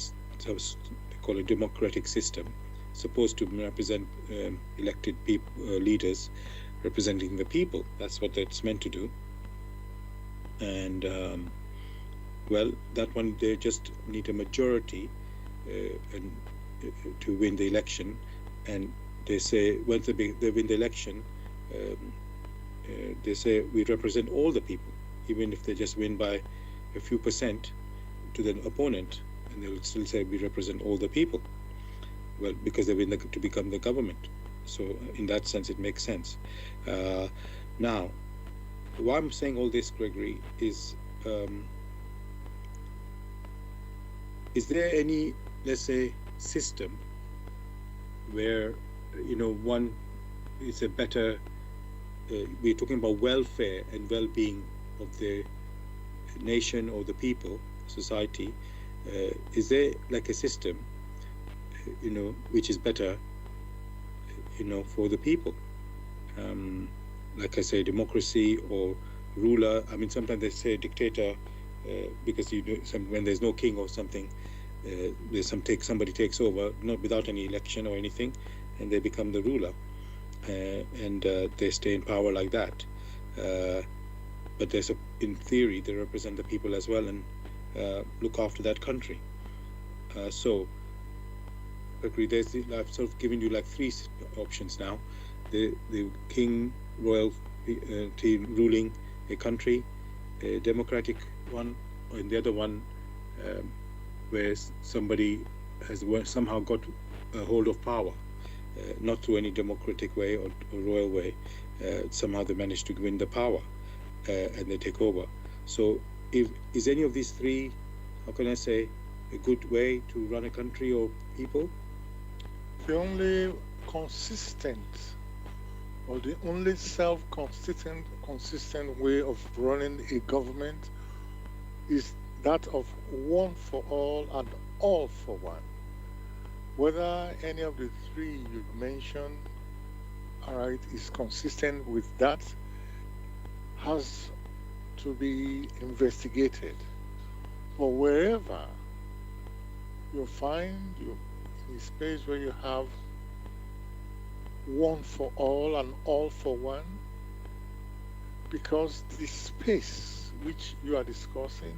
call it democratic system, supposed to represent elected leaders representing the people. That's what it's meant to do. And Well, that one they just need a majority and to win the election, and they say once they win the election, um, they say we represent all the people, even if they just win by a few percent to the opponent, and they'll still say we represent all the people. Well, because they win to become the government. So in that sense, it makes sense. Now, why I'm saying all this, Gregory, is there any, let's say, system where one is a better? We're talking about welfare and well-being of the nation or the people, society. Is there like a system, which is better, for the people? Like I say, democracy or ruler. I mean, sometimes they say dictator because when there's no king or something, there's somebody takes over, not without any election or anything, and they become the ruler, and they stay in power like that. But in theory, they represent the people as well and look after that country. So, Gregory, I've sort of given you like three options now: the king, royal team ruling a country, a democratic one, and the other one where somebody has somehow got a hold of power, not through any democratic way or royal way. Somehow they manage to win the power and they take over. So, is any of these three, how can I say, a good way to run a country or people? The only consistent or the only consistent way of running a government is that of one for all and all for one. Whether any of the three you mentioned, all right, is consistent with that has to be investigated. But wherever you find you in a space where you have one for all and all for one, because the space which you are discussing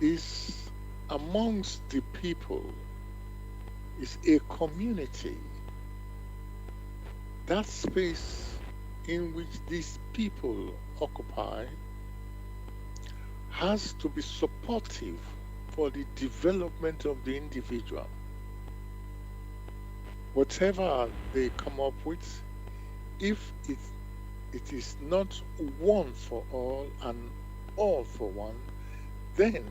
is amongst the people, is a community. That space in which these people occupy has to be supportive for the development of the individual. Whatever they come up with, if it is not one for all and all for one, then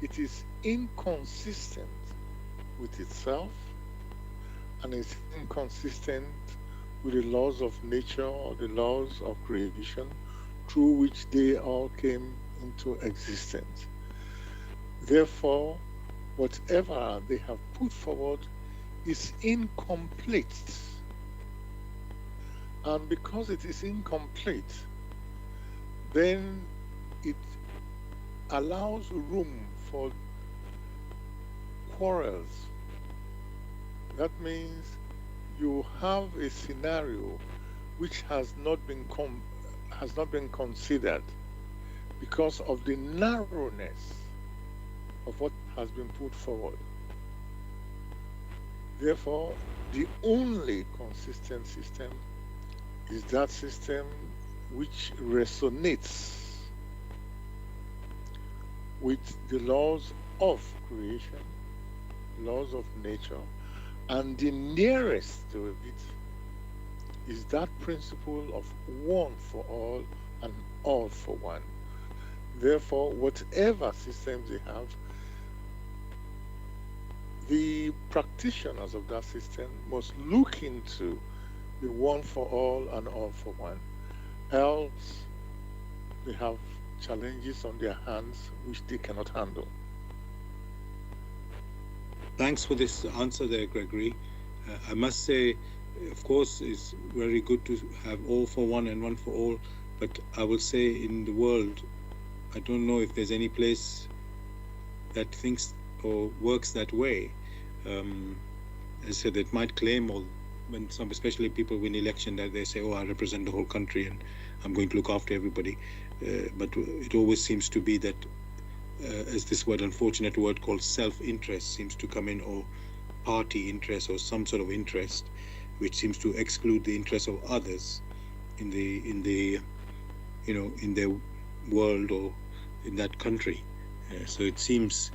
it is inconsistent with itself and it's inconsistent with the laws of nature or the laws of creation through which they all came into existence. Therefore, whatever they have put forward is incomplete. And because it is incomplete, then it allows room for quarrels. That means you have a scenario which has not been considered because of the narrowness of what has been put forward. Therefore, the only consistent system is that system which resonates with the laws of creation, laws of nature, and the nearest to it is that principle of one for all and all for one. Therefore, whatever systems they have, the practitioners of that system must look into the one for all and all for one. Else, they have challenges on their hands which they cannot handle. Thanks for this answer there, Gregory. I must say, of course, it's very good to have all for one and one for all, but I will say in the world, I don't know if there's any place that thinks or works that way. As I said, it might claim, or when some, especially people win election, that they say, "Oh, I represent the whole country and I'm going to look after everybody." But it always seems to be that as this word, unfortunate word called self-interest seems to come in, or party interest, or some sort of interest, which seems to exclude the interests of others in the in their world or in that country. So it seems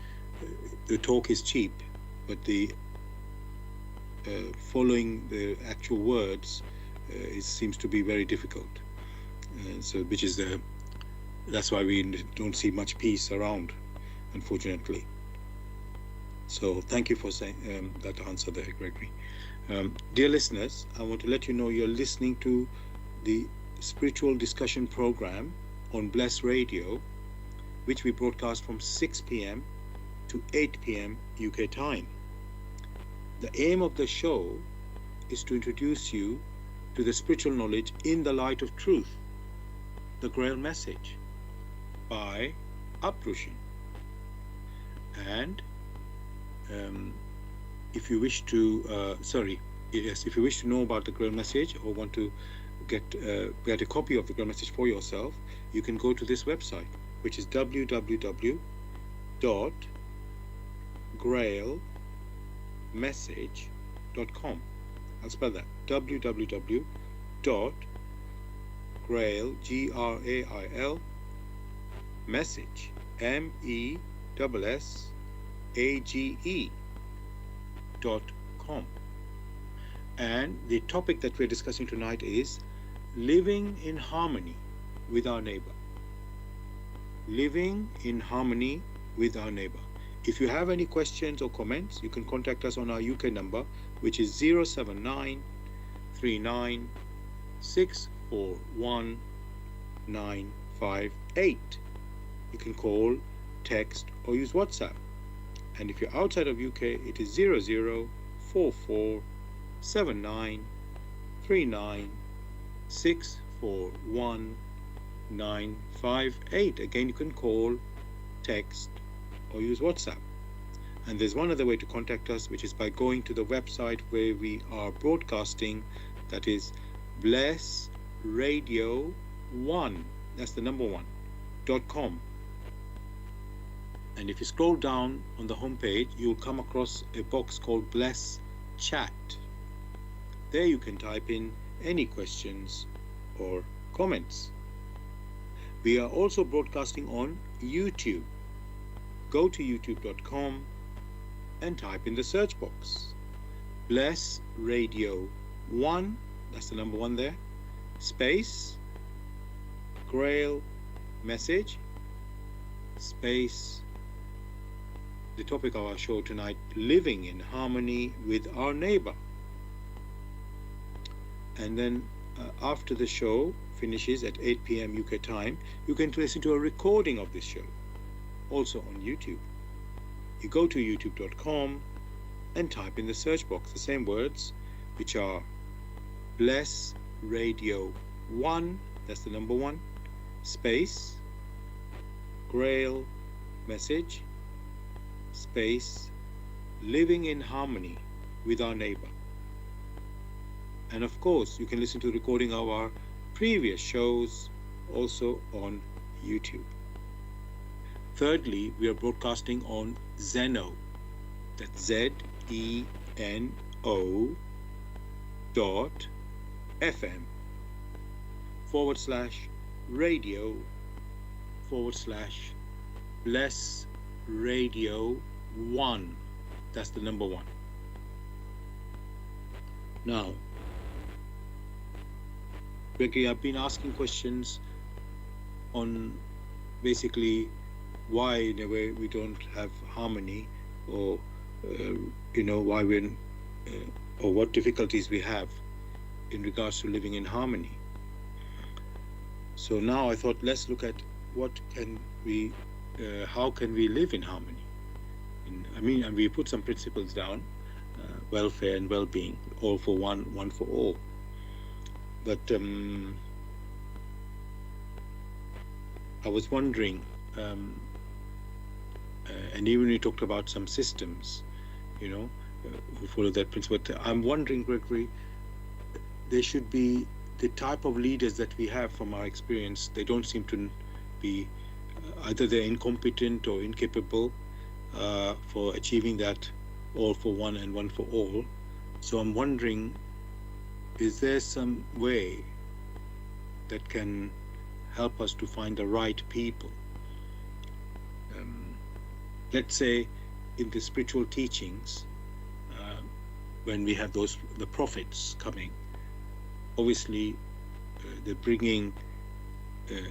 the talk is cheap, but the following the actual words seems to be very difficult. So that's why we don't see much peace around, unfortunately. So thank you for saying that answer there, Gregory. Dear listeners, I want to let you know you're listening to the spiritual discussion program on Bless Radio, which we broadcast from 6 p.m. to 8 p.m. UK time. The aim of the show is to introduce you to the spiritual knowledge in the light of truth, the Grail Message, by Uprushin. And if you wish to if you wish to know about the Grail Message, or want to get a copy of the Grail Message for yourself, you can go to this website, which is www.grailmessage.com. I'll spell that: www.grail, Grail, message, MESSAGE.com. And the topic that we're discussing tonight is living in harmony with our neighbor. Living in harmony with our neighbor. If you have any questions or comments, you can contact us on our UK number, which is 079 39 641 958. You can call, text, or use WhatsApp. And if you're outside of UK, it is 0044 79 39 641 958. Again, you can call, text, or use WhatsApp. And there's one other way to contact us, which is by going to the website where we are broadcasting, that is Bless Radio 1, that's the number 1.com. And if you scroll down on the homepage, you'll come across a box called Bless Chat. There you can type in any questions or comments. We are also broadcasting on YouTube. Go to youtube.com and type in the search box Bless Radio 1, that's the number 1 there, space Grail Message, space the topic of our show tonight, living in harmony with our neighbor. And then after the show finishes at 8 p.m. UK time, you can listen to a recording of this show, also on YouTube. You go to youtube.com and type in the search box the same words, which are Bless Radio 1, that's the number 1, space Grail Message, space living in harmony with our neighbor. And of course, you can listen to the recording of our previous shows also on YouTube. Thirdly, we are broadcasting on Zeno, that's ZENO.FM/radio/Bless Radio 1, that's the number 1. Now, Gregory, I've been asking questions on basically why in a way we don't have harmony, or why we're or what difficulties we have in regards to living in harmony. So now I thought, let's look at how can we live in harmony. And we put some principles down, welfare and well-being, all for one, one for all. But I was wondering, and even we talked about some systems, who follow that principle. But I'm wondering, Gregory, there should be the type of leaders that we have from our experience. They don't seem to be either they're incompetent or incapable for achieving that all for one and one for all. So I'm wondering, is there some way that can help us to find the right people? Let's say in the spiritual teachings, when we have the prophets coming, obviously they're bringing,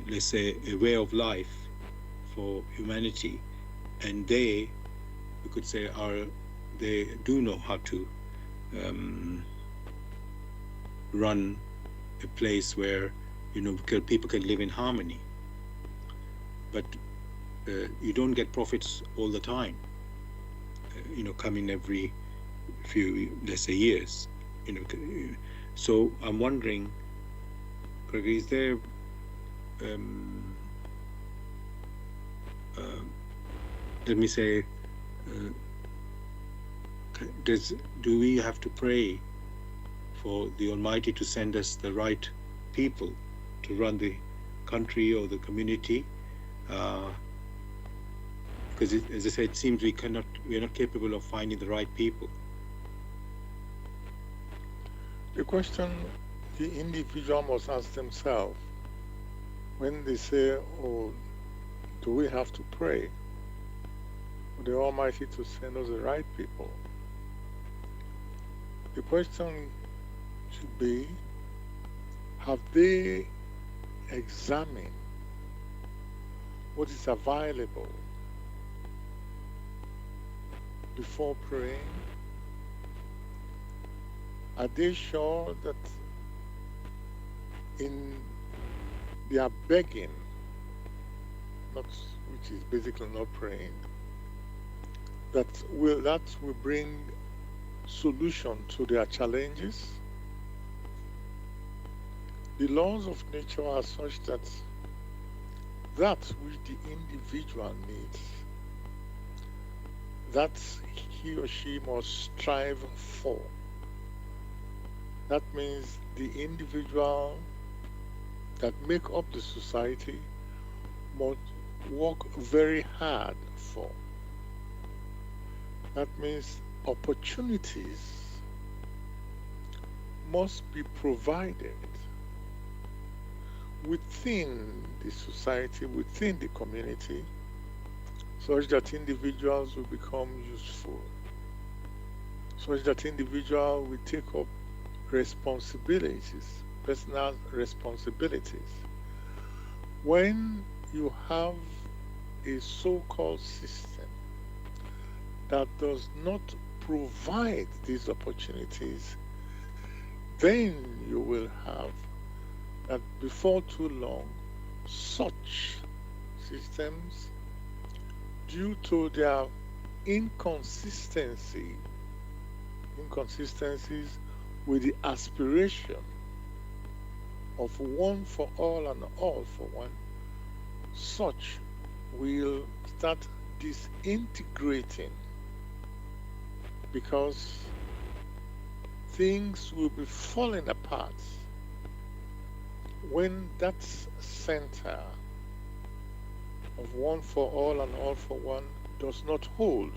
let's say, a way of life for humanity, and we could say, they do know how to run a place where people can live in harmony. But you don't get prophets all the time, coming every few, let's say, years. So I'm wondering, Gregory, is there let me say, do we have to pray for the Almighty to send us the right people to run the country or the community? Because as I said, it seems we are not capable of finding the right people. The question the individual must ask themselves when they say, oh, do we have to pray for the Almighty to send us the right people? The question should be, have they examined what is available before praying? Are they sure that in their begging, which is basically not praying, that will bring solution to their challenges? The laws of nature are such that which the individual needs, that he or she must strive for. That means the individual that make up the society must work very hard for. That means opportunities must be provided within the society, within the community, such that individuals will become useful, such that individual will take up responsibilities, personal responsibilities. When you have a so-called system that does not provide these opportunities, then you will have that before too long, such systems, due to their inconsistencies with the aspiration of one for all and all for one, such will start disintegrating, because things will be falling apart when that center of one for all and all for one does not hold.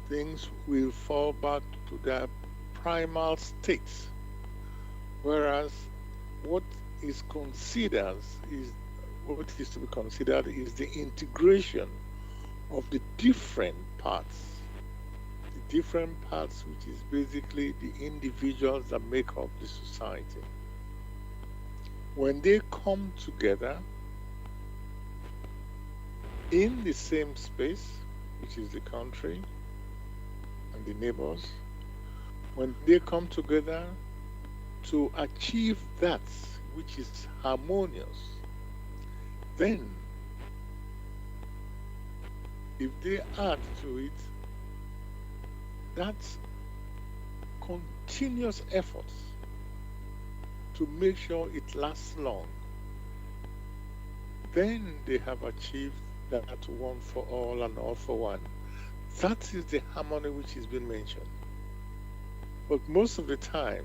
Things will fall back to their primal states, whereas what is to be considered is the integration of the different parts, which is basically the individuals that make up the society. When they come together in the same space, which is the country and the neighbors, when they come together to achieve that which is harmonious, then if they add to it that continuous efforts to make sure it lasts long, then they have achieved that one for all and all for one. That is the harmony which has been mentioned. But most of the time,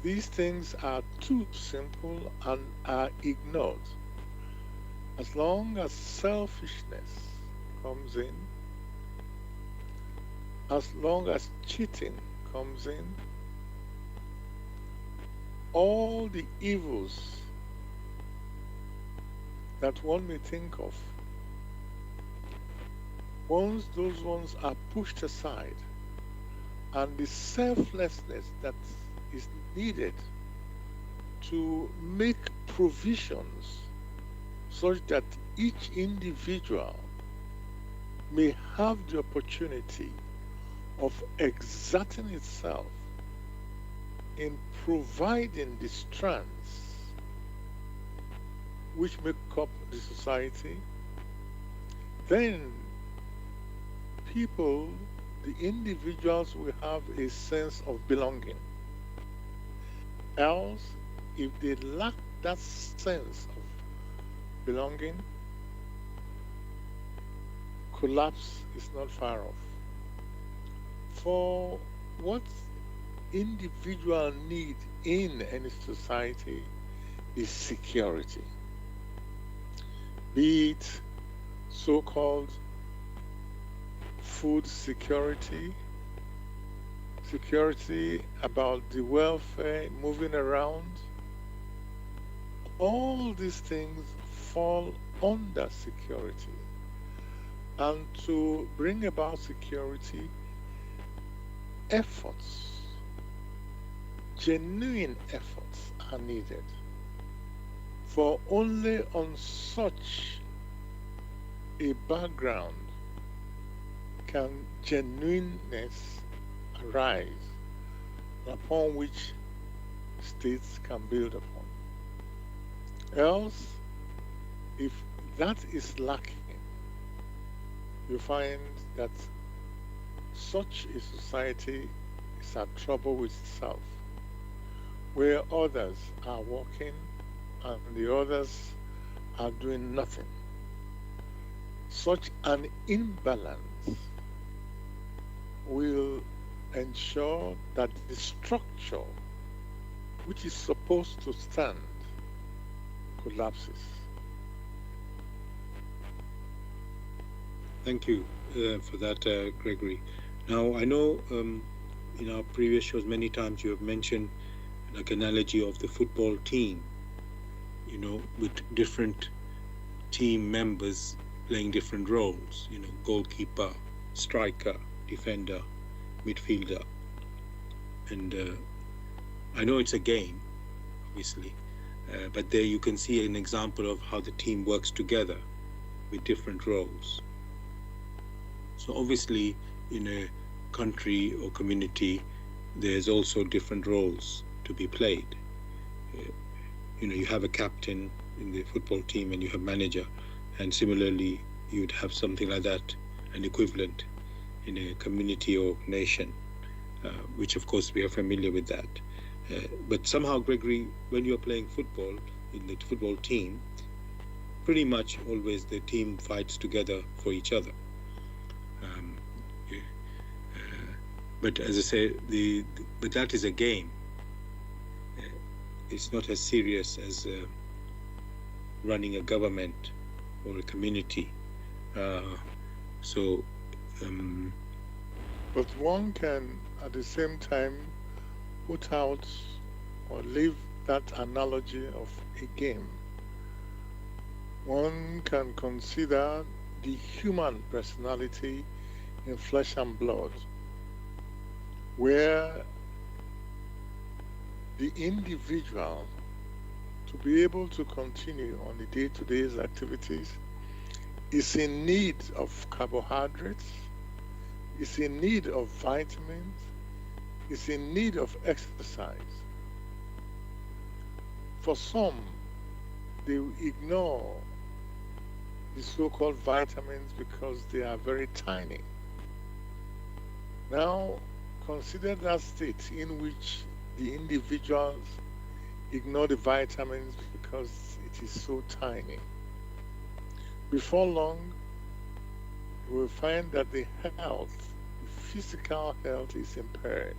these things are too simple and are ignored. As long as selfishness comes in, as long as cheating comes in, all the evils that one may think of, once those ones are pushed aside, and the selflessness that is needed to make provisions such that each individual may have the opportunity of exerting itself in providing the strands which make up the society, then people, the individuals, will have a sense of belonging. Else, if they lack that sense of belonging, collapse is not far off. For what individual need in any society is security, be it so-called food security, security about the welfare moving around. All these things fall under security. And to bring about security, efforts, genuine efforts are needed. For only on such a background can genuineness arise, upon which states can build upon. Else, if that is lacking, you find that such a society is at trouble with itself, where others are working and the others are doing nothing. Such an imbalance will ensure that the structure which is supposed to stand collapses. Thank you for that, Gregory. Now, I know in our previous shows many times you have mentioned like analogy of the football team, with different team members playing different roles, goalkeeper, striker, defender, midfielder. And I know it's a game, obviously, but there you can see an example of how the team works together with different roles. So obviously, in a country or community, there's also different roles to be played. You have a captain in the football team and you have manager, and similarly, you'd have something like that, an equivalent in a community or nation, which of course we are familiar with that. But somehow, Gregory, when you're playing football in the football team, pretty much always the team fights together for each other. But as I say, but that is a game. It's not as serious as running a government or a community. But one can, at the same time, put out or leave that analogy of a game. One can consider the human personality in flesh and blood, where the individual, to be able to continue on the day-to-day activities, is in need of carbohydrates, is in need of vitamins, is in need of exercise. For some, they ignore the so-called vitamins because they are very tiny. Now, consider that state in which the individuals ignore the vitamins because it is so tiny. Before long, you will find that the health, the physical health, is impaired.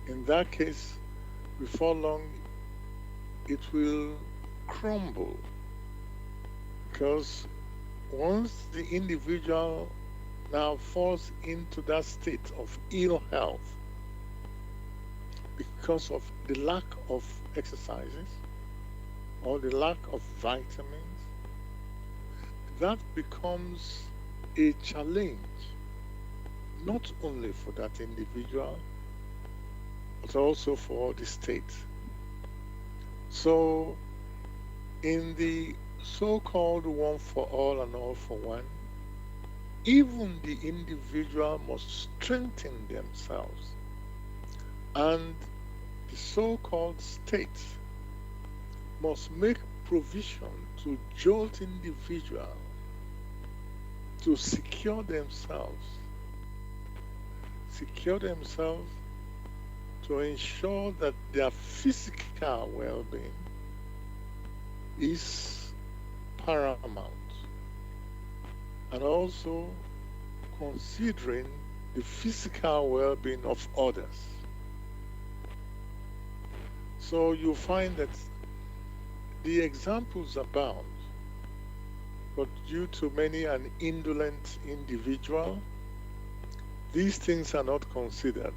In that case, before long, it will crumble, because once the individual now falls into that state of ill health because of the lack of exercises or the lack of vitamins, that becomes a challenge not only for that individual but also for the state. So in the so-called one for all and all for one, even the individual must strengthen themselves, and the so-called state must make provision to jolt individual to secure themselves to ensure that their physical well-being is paramount, and also considering the physical well-being of others. So you find that the examples abound, but due to many an indolent individual, these things are not considered,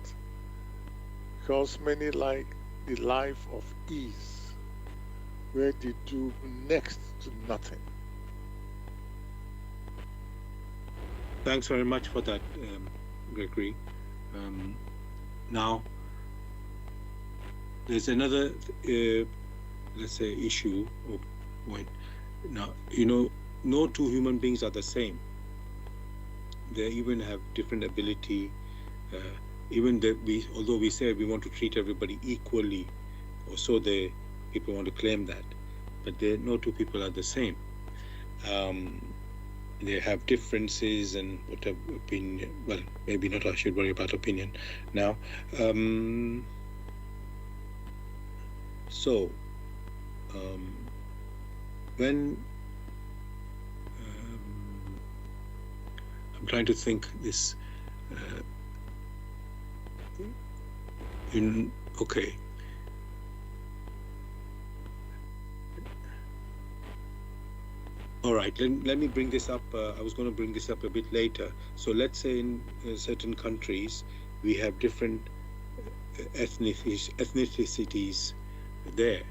because many like the life of ease, where they do next to nothing. Thanks very much for that, Gregory. Now, there's another, let's say, issue of when, now, no two human beings are the same. They even have different ability. Although we say we want to treat everybody equally, or so people want to claim that, but no two people are the same. They have differences and whatever opinion. Well, maybe not. I should worry about opinion now. When I'm trying to think this. Okay. All right, let me bring this up. I was going to bring this up a bit later. So let's say in certain countries, we have different ethnicities there,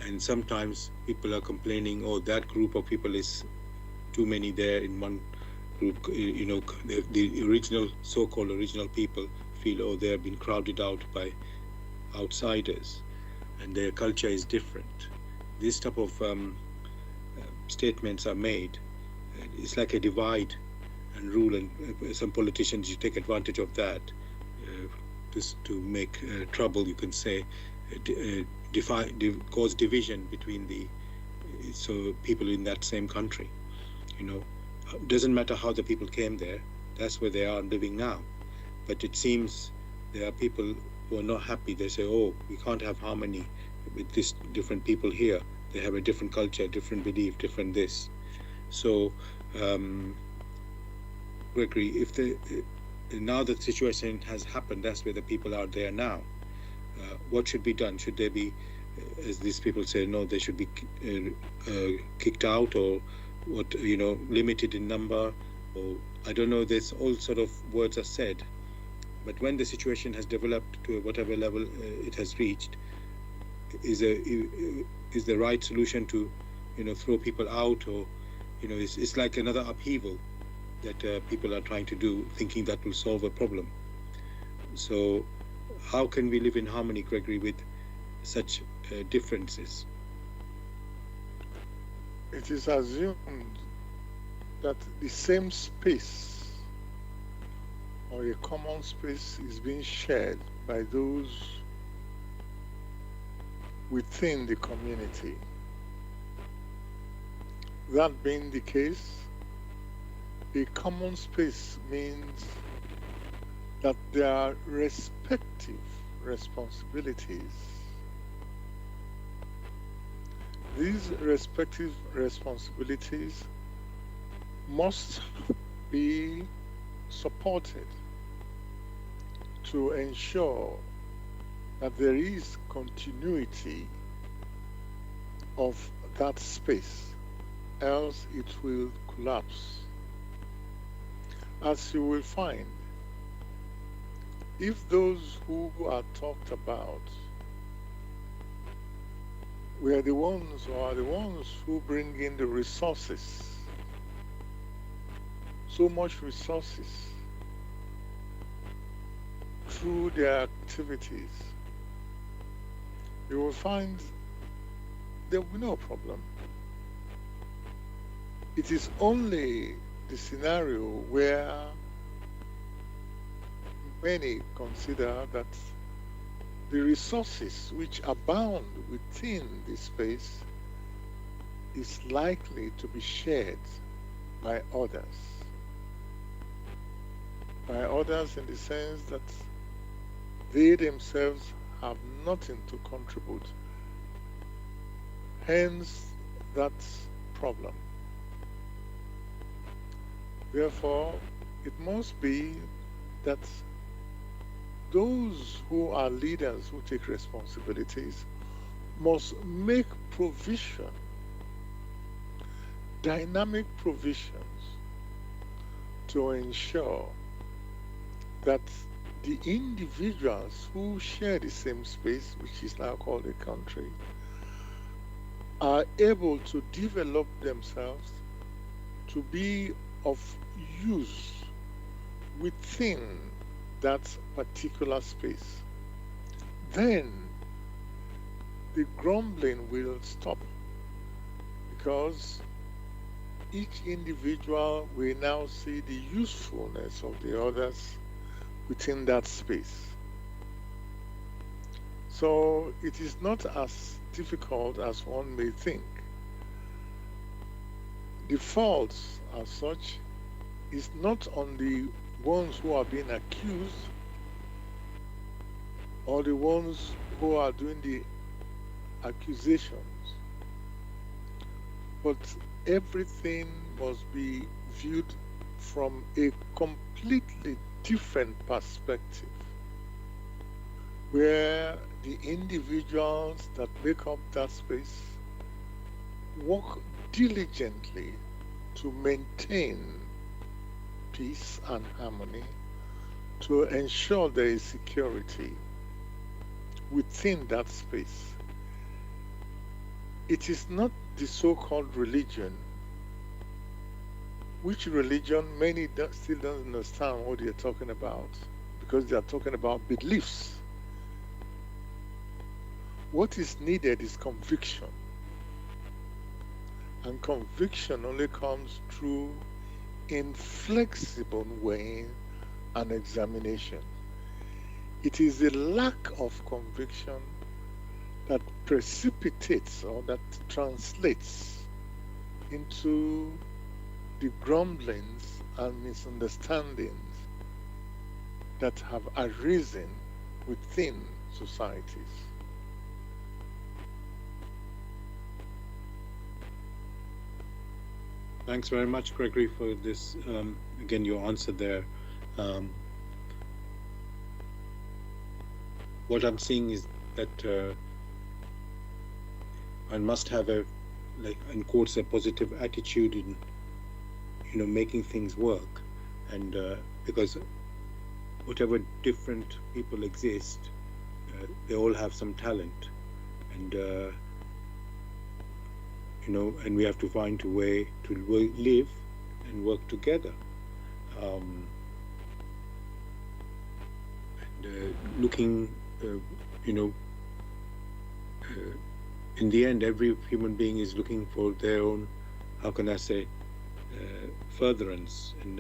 and sometimes people are complaining, oh, that group of people is too many there in one group. The original, so-called original people feel, oh, they have been crowded out by outsiders, and their culture is different. This type of statements are made. It's like a divide and rule, and some politicians, you take advantage of that just to make trouble, you can say, cause division between so people in that same country. Doesn't matter how the people came there, that's where they are living now. But it seems there are people who are not happy. They say, oh, we can't have harmony with these different people here. They have a different culture, different belief, different this. So, Gregory, now that the situation has happened, that's where the people are there now. What should be done? Should they be, as these people say, no, they should be kicked out, or what? Limited in number, or I don't know. There's all sort of words are said, but when the situation has developed to whatever level it has reached, is the right solution to throw people out, or it's like another upheaval that people are trying to do, thinking that will solve a problem. So how can we live in harmony, Gregory, with such differences? It is assumed that the same space or a common space is being shared by those within the community. That being the case, a common space means that there are respective responsibilities. These respective responsibilities must be supported to ensure that there is continuity of that space, else it will collapse. As you will find, if those who are talked about were the ones or are the ones who bring in the resources, so much resources through their activities, you will find there will be no problem. It is only the scenario where many consider that the resources which abound within this space is likely to be shared by others. By others in the sense that they themselves have nothing to contribute. Hence that problem. Therefore, it must be that those who are leaders who take responsibilities must make provision, dynamic provisions, to ensure that the individuals who share the same space, which is now called a country, are able to develop themselves to be of use within that particular space. Then the grumbling will stop, because each individual will now see the usefulness of the others within that space. So it is not as difficult as one may think. The fault as such is not on the ones who are being accused or the ones who are doing the accusations, but everything must be viewed from a completely different perspective, where the individuals that make up that space work diligently to maintain peace and harmony, to ensure there is security within that space. It is not the so-called religion, which religion many still don't understand what they're talking about, because they are talking about beliefs. What is needed is conviction. And conviction only comes through inflexible weighing and examination. It is the lack of conviction that precipitates or that translates into the grumblings and misunderstandings that have arisen within societies. Thanks very much, Gregory, for this. Again, your answer there. What I'm seeing is that one must have a, like, in quotes, a positive attitude in, making things work, and because whatever different people exist, they all have some talent, and and we have to find a way to live and work together. And looking, in the end, every human being is looking for their own, how can I say, furtherance, and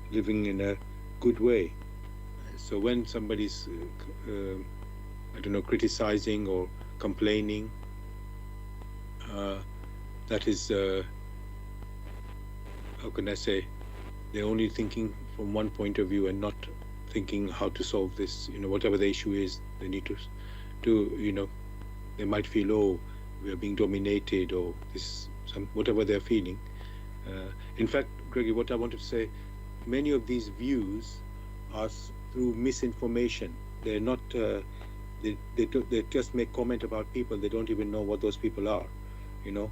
living in a good way. So when somebody's, criticizing or complaining, that is, how can I say, they're only thinking from one point of view and not thinking how to solve this. Whatever the issue is, they need to do. They might feel, oh, we are being dominated, or this, whatever they're feeling. In fact, Gregory, what I want to say, many of these views are through misinformation. They're not They just make comment about people. They don't even know what those people are. You know,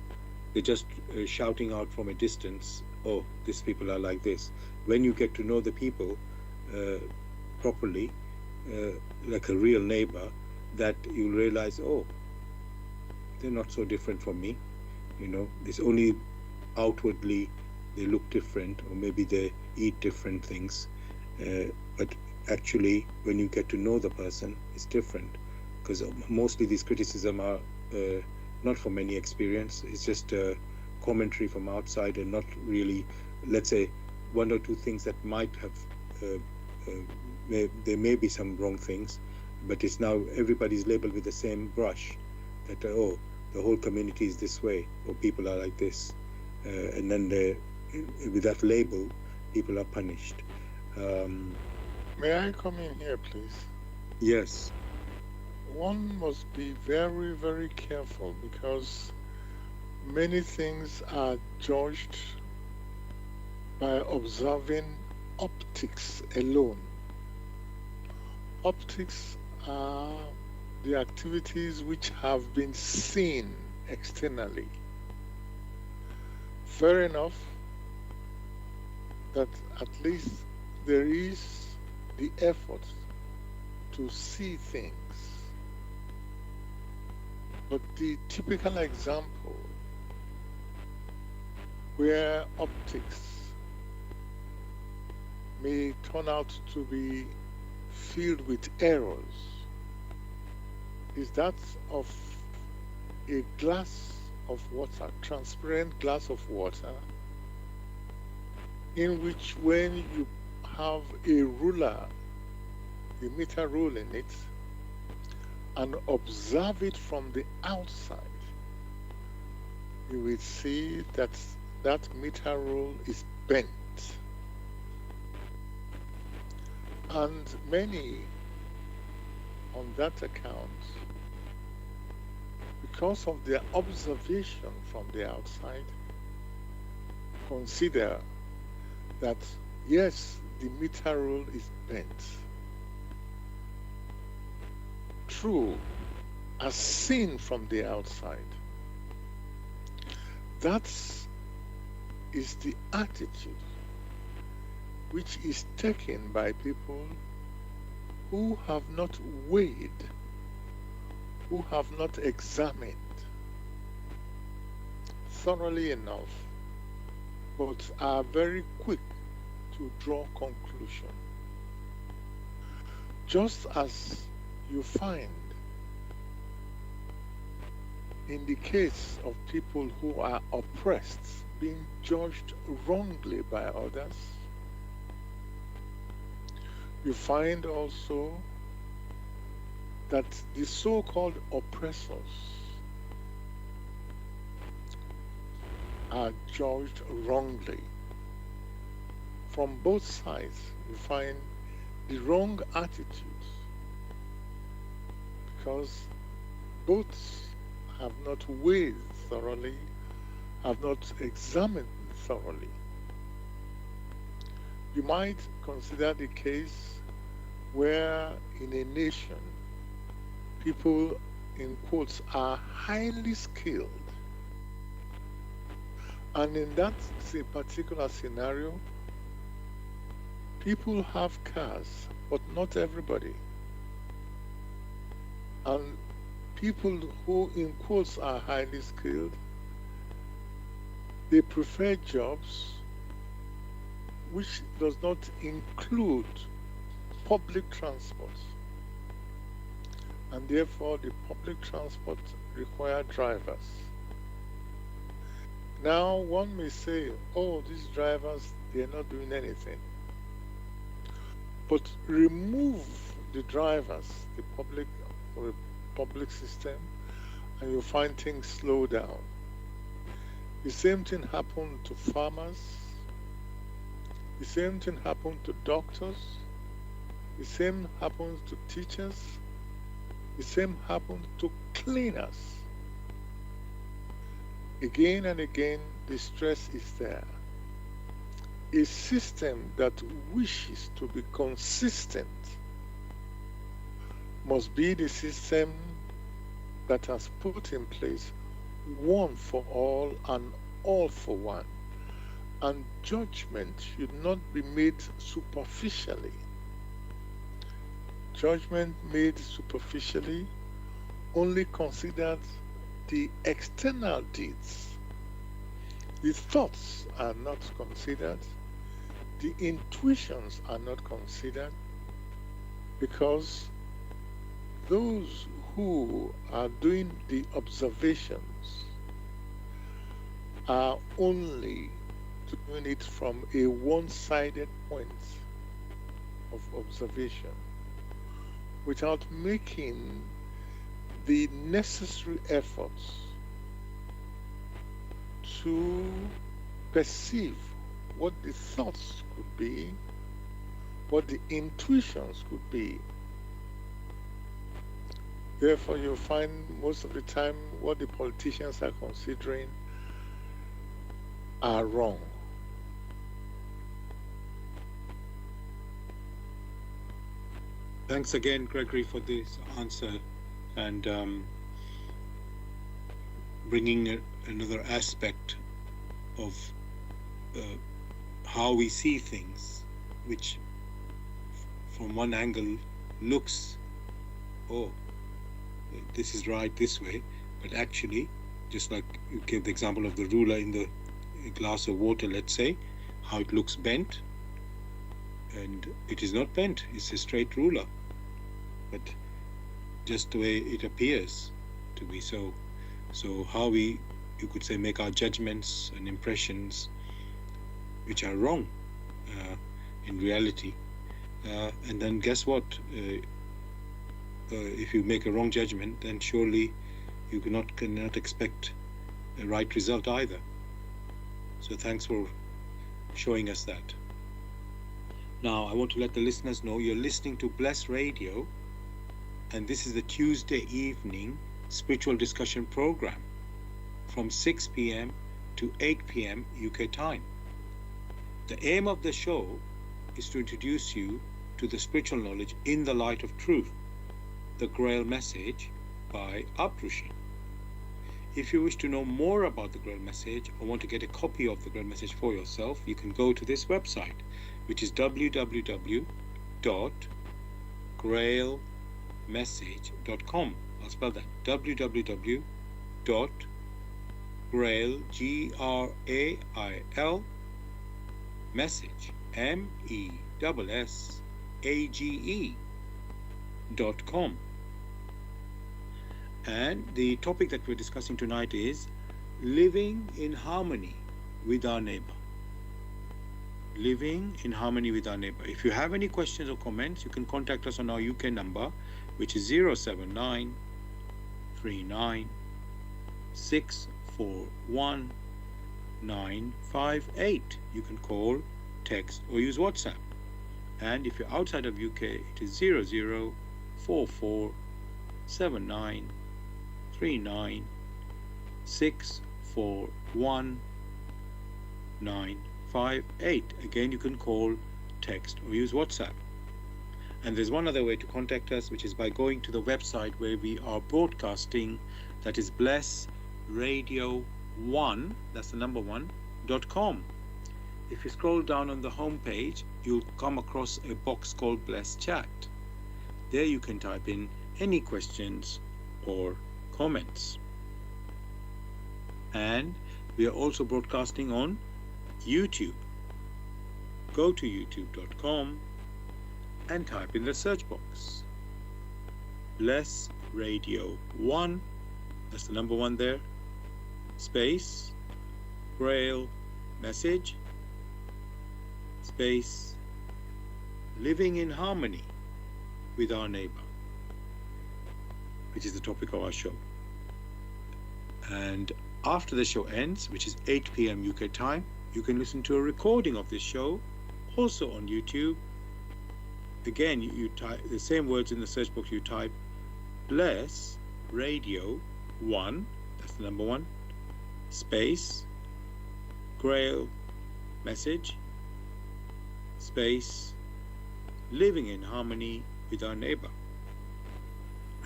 they're just shouting out from a distance. Oh, these people are like this. When you get to know the people uh, properly, uh, like a real neighbor, that you realize, oh, they're not so different from me. You know, it's only outwardly they look different, or maybe they eat different things, but actually when you get to know the person, it's different, because mostly these criticism are not from any experience. It's just commentary from outside, and not really, let's say, one or two things that might have there may be some wrong things, but it's now everybody's labeled with the same brush, that oh, the whole community is this way, or people are like this, and then with that label, people are punished. May I come in here, please? Yes. One must be very, very careful, because many things are judged by observing optics alone. Optics are the activities which have been seen externally. Fair enough that at least there is the effort to see things. But the typical example where optics may turn out to be filled with errors is that of a glass of water, transparent glass of water, in which when you have a ruler, a meter rule in it, and observe it from the outside, you will see that that meter rule is bent. And many, on that account, because of their observation from the outside, consider that yes, the meter rule is bent. True, as seen from the outside. That is the attitude which is taken by people who have not weighed, who have not examined thoroughly enough, but are very quick to draw conclusion. Just as you find in the case of people who are oppressed being judged wrongly by others, you find also that the so-called oppressors are judged wrongly. From both sides, you find the wrong attitudes, because both have not weighed thoroughly, have not examined thoroughly. You might consider the case where in a nation people, in quotes, are highly skilled, and in that particular scenario, people have cars, but not everybody. And people who, in quotes, are highly skilled, they prefer jobs which does not include public transport. And therefore, the public transport require drivers. Now, one may say, oh, these drivers, they're not doing anything. But remove the drivers, the public system, and you find things slow down. The same thing happened to farmers. The same thing happened to doctors. The same happens to teachers. The same happens to cleaners. Again and again, the stress is there. A system that wishes to be consistent must be the system that has put in place one for all and all for one. And judgment should not be made superficially. Judgment made superficially only considers the external deeds. The thoughts are not considered. The intuitions are not considered, because those who are doing the observations are only doing it from a one-sided point of observation, without making the necessary efforts to perceive what the thoughts could be, what the intuitions could be. Therefore, you'll find most of the time what the politicians are considering are wrong. Thanks again, Gregory, for this answer and bringing another aspect of how we see things, which from one angle looks, oh, this is right this way, but actually, just like you gave the example of the ruler in the glass of water, let's say, how it looks bent, and it is not bent, it's a straight ruler, but just the way it appears to be. So how we, you could say, make our judgments and impressions which are wrong in reality, and then guess what, if you make a wrong judgment, then surely you cannot expect a right result either. So thanks for showing us that. Now I want to let the listeners know you're listening to Bless Radio, and this is the Tuesday evening spiritual discussion program from 6 p.m. to 8 p.m. UK time. The aim of the show is to introduce you to the spiritual knowledge in the light of truth, the Grail Message by Abrushin. If you wish to know more about the Grail Message or want to get a copy of the Grail Message for yourself, you can go to this website, which is www.grailmessage.com. I'll spell that, www.grail, Grail, message, MESSAGE.com. And the topic that we're discussing tonight is living in harmony with our neighbor. Living in harmony with our neighbor. If you have any questions or comments, you can contact us on our UK number, which is 079 39 641 958. You can call, text, or use WhatsApp. And if you're outside of UK, it is 0044 79 39 641 958. Again, you can call, text, or use WhatsApp. And there's one other way to contact us, which is by going to the website where we are broadcasting, that is blessradio1, that's the number 1.com. If you scroll down on the home page, you'll come across a box called Bless Chat. There you can type in any questions or comments. And we are also broadcasting on YouTube. Go to youtube.com and type in the search box Bless Radio 1, that's the number 1 there, space Grail Message, space living in harmony with our neighbor, which is the topic of our show. And after the show ends, which is 8 p.m. UK time, you can listen to a recording of this show, also on YouTube. Again, you type the same words in the search box. You type Bless Radio 1, that's the number 1, space Grail Message, space living in harmony with our neighbor.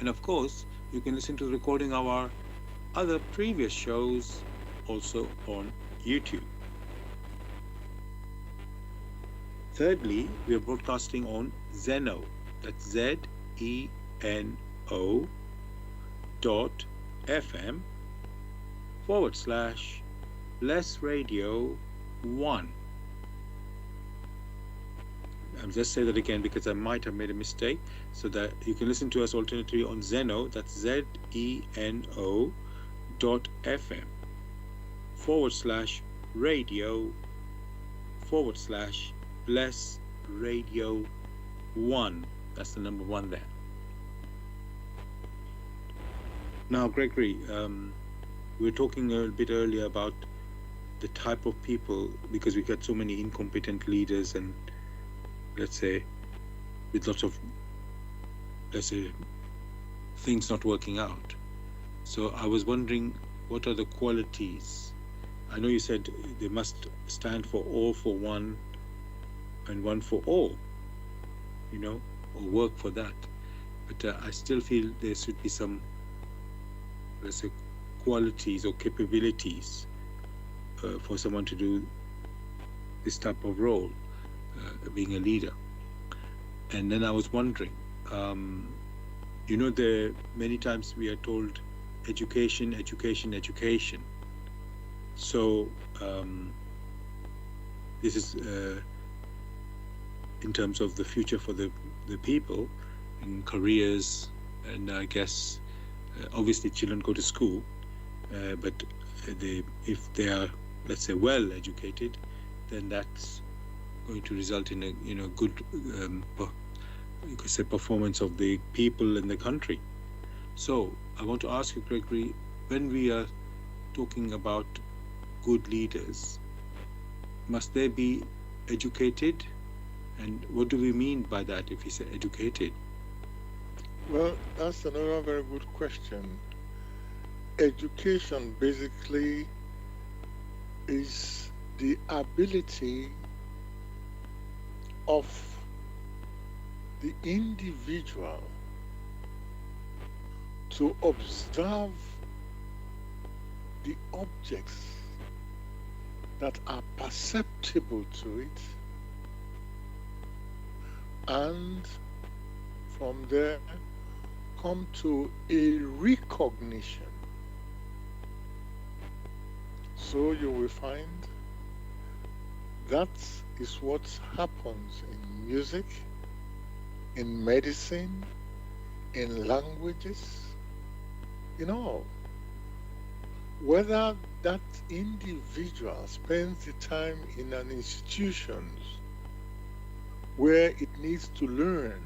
And of course, you can listen to the recording of our other previous shows also on YouTube. Thirdly, we are broadcasting on Zeno. That's ZENO.FM/Bless Radio 1. I'm just say that again because I might have made a mistake. So that you can listen to us alternatively on Zeno. That's ZENO.FM/radio/Bless Radio 1. That's the number 1 there. Now, Gregory, we were talking a bit earlier about the type of people, because we got so many incompetent leaders and, let's say, with lots of, let's say, things not working out. So I was wondering, what are the qualities? I know you said they must stand for all for one and one for all, or work for that. But I still feel there should be some, let's say, qualities or capabilities for someone to do this type of role, being a leader. And then I was wondering, there many times we are told education. So this is in terms of the future for the people in careers, and I guess obviously children go to school, but if they are, let's say, well educated, then that's going to result in a good you could say performance of the people in the country. So I want to ask you, Gregory, when we are talking about good leaders, must they be educated? And what do we mean by that if we say educated? Well, that's another very good question. Education basically is the ability of the individual to observe the objects that are perceptible to it, and from there come to a recognition. So you will find that is what happens in music, in medicine, in languages, in all. Whether that individual spends the time in an institution where it needs to learn,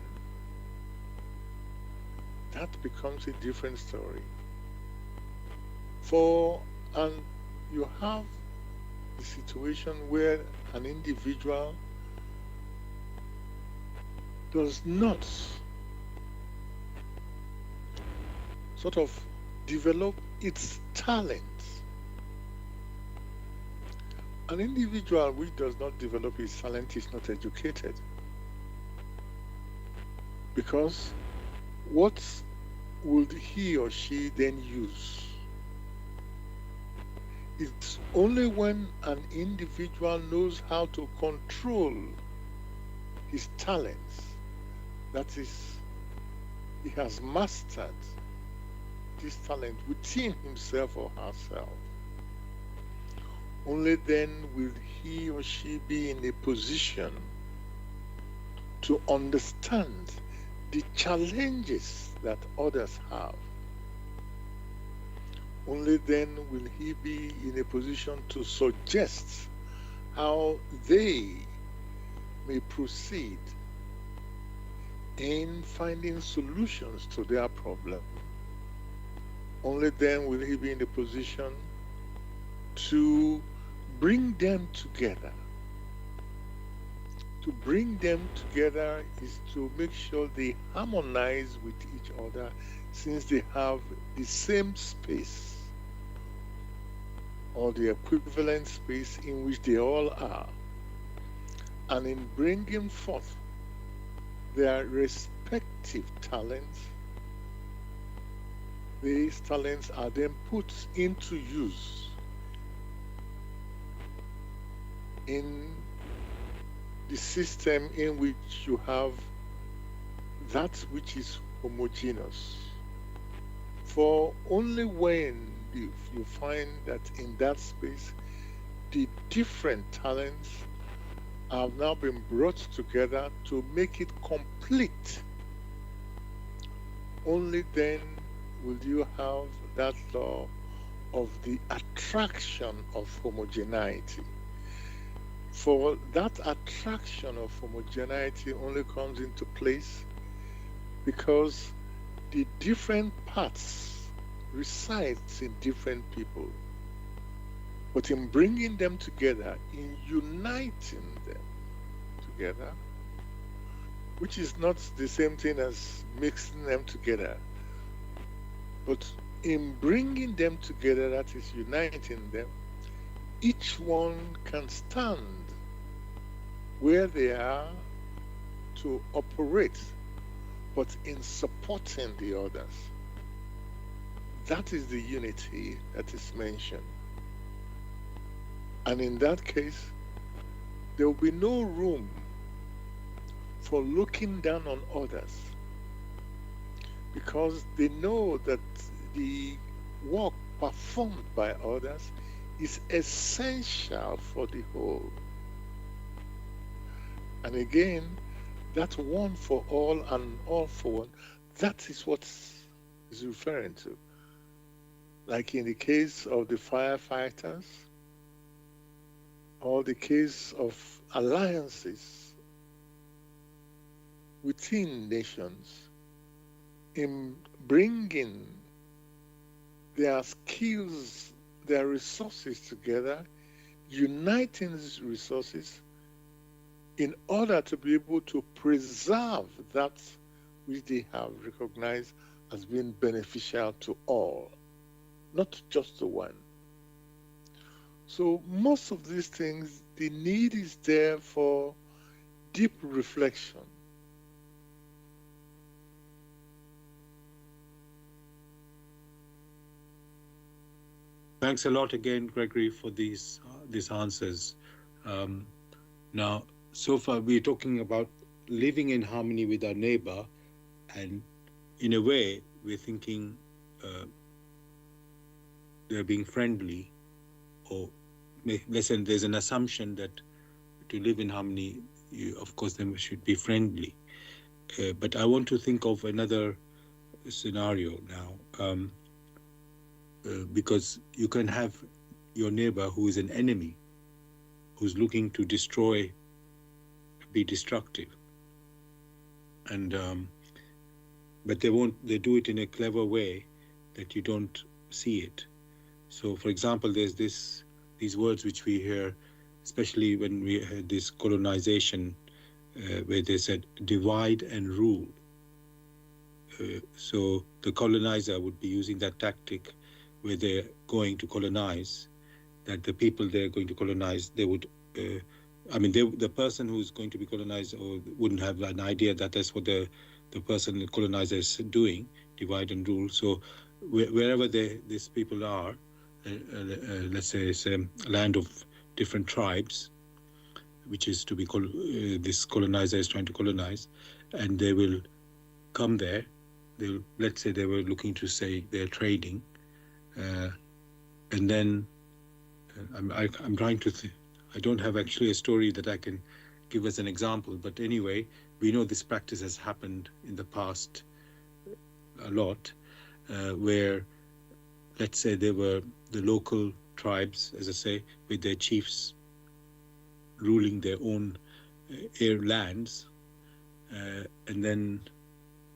that becomes a different story. And you have the situation where an individual does not sort of develop its talent. An individual which does not develop his talent is not educated. Because what would he or she then use? It's only when an individual knows how to control his talents, that is, he has mastered this talent within himself or herself, only then will he or she be in a position to understand the challenges that others have. Only then will he be in a position to suggest how they may proceed in finding solutions to their problem. Only then will he be in a position to bring them together. To bring them together is to make sure they harmonize with each other, since they have the same space or the equivalent space in which they all are. And in bringing forth their respective talents, these talents are then put into use in the system in which you have that which is homogeneous. For only when you find that in that space the different talents have now been brought together to make it complete, only then will you have that law of the attraction of homogeneity. For that attraction of homogeneity only comes into place because the different parts resides in different people. But in bringing them together, in uniting them together, which is not the same thing as mixing them together, but in bringing them together, that is uniting them, each one can stand where they are to operate, but in supporting the others. That is the unity that is mentioned. And in that case, there will be no room for looking down on others, because they know that the work performed by others is essential for the whole. And again, that one for all and all for one, that is what is referring to. Like in the case of the firefighters, or the case of alliances within nations, in bringing their skills, their resources together, uniting these resources in order to be able to preserve that which they have recognized as being beneficial to all, not just to one. So most of these things, the need is there for deep reflection. Thanks a lot again, Gregory, for these answers. Now, so far we're talking about living in harmony with our neighbor, and in a way we're thinking they're being friendly, or listen, there's an assumption that to live in harmony, of course, they should be friendly. But I want to think of another scenario now, because you can have your neighbor who is an enemy, who's looking to destroy, be destructive, and but they do it in a clever way that you don't see it. So, for example, there's these words which we hear, especially when we had this colonization, where they said divide and rule. So the colonizer would be using that tactic where they're going to colonize, that the people they're going to colonize, they would, the person who's going to be colonized or wouldn't have an idea that that's what the person, the colonizer, is doing, divide and rule. So wherever these people are, let's say it's a land of different tribes, which is to be this colonizer is trying to colonize, and they will come there. Let's say they were looking to say they're trading, and then I'm trying to I don't have actually a story that I can give as an example, but anyway, we know this practice has happened in the past a lot, where, let's say, there were the local tribes, as I say, with their chiefs ruling their own lands, and then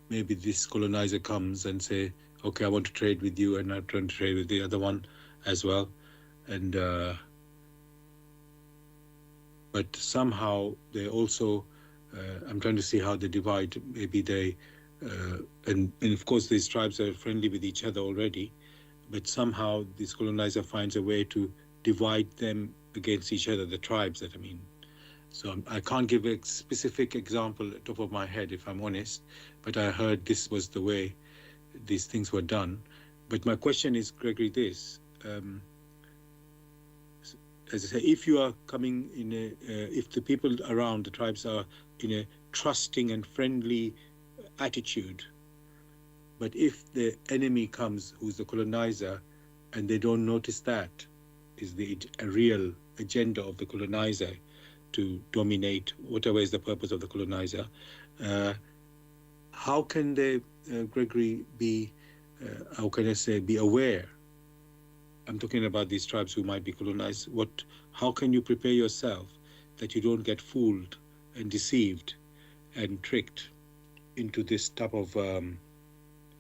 maybe this colonizer comes and say, okay, I want to trade with you, and I'm trying to trade with the other one as well, and but somehow they also, I'm trying to see how they divide. Maybe they, and of course these tribes are friendly with each other already, but somehow this colonizer finds a way to divide them against each other, the tribes that I mean. So I can't give a specific example at the top of my head, if I'm honest, but I heard this was the way these things were done. But my question is, Gregory, this. As I say, if you are coming in if the people around the tribes are in a trusting and friendly attitude, but if the enemy comes, who's the colonizer, and they don't notice that is a real agenda of the colonizer to dominate whatever is the purpose of the colonizer, how can they, Gregory, be, how can I say, be aware? I'm talking about these tribes who might be colonized. How can you prepare yourself that you don't get fooled and deceived and tricked into this type of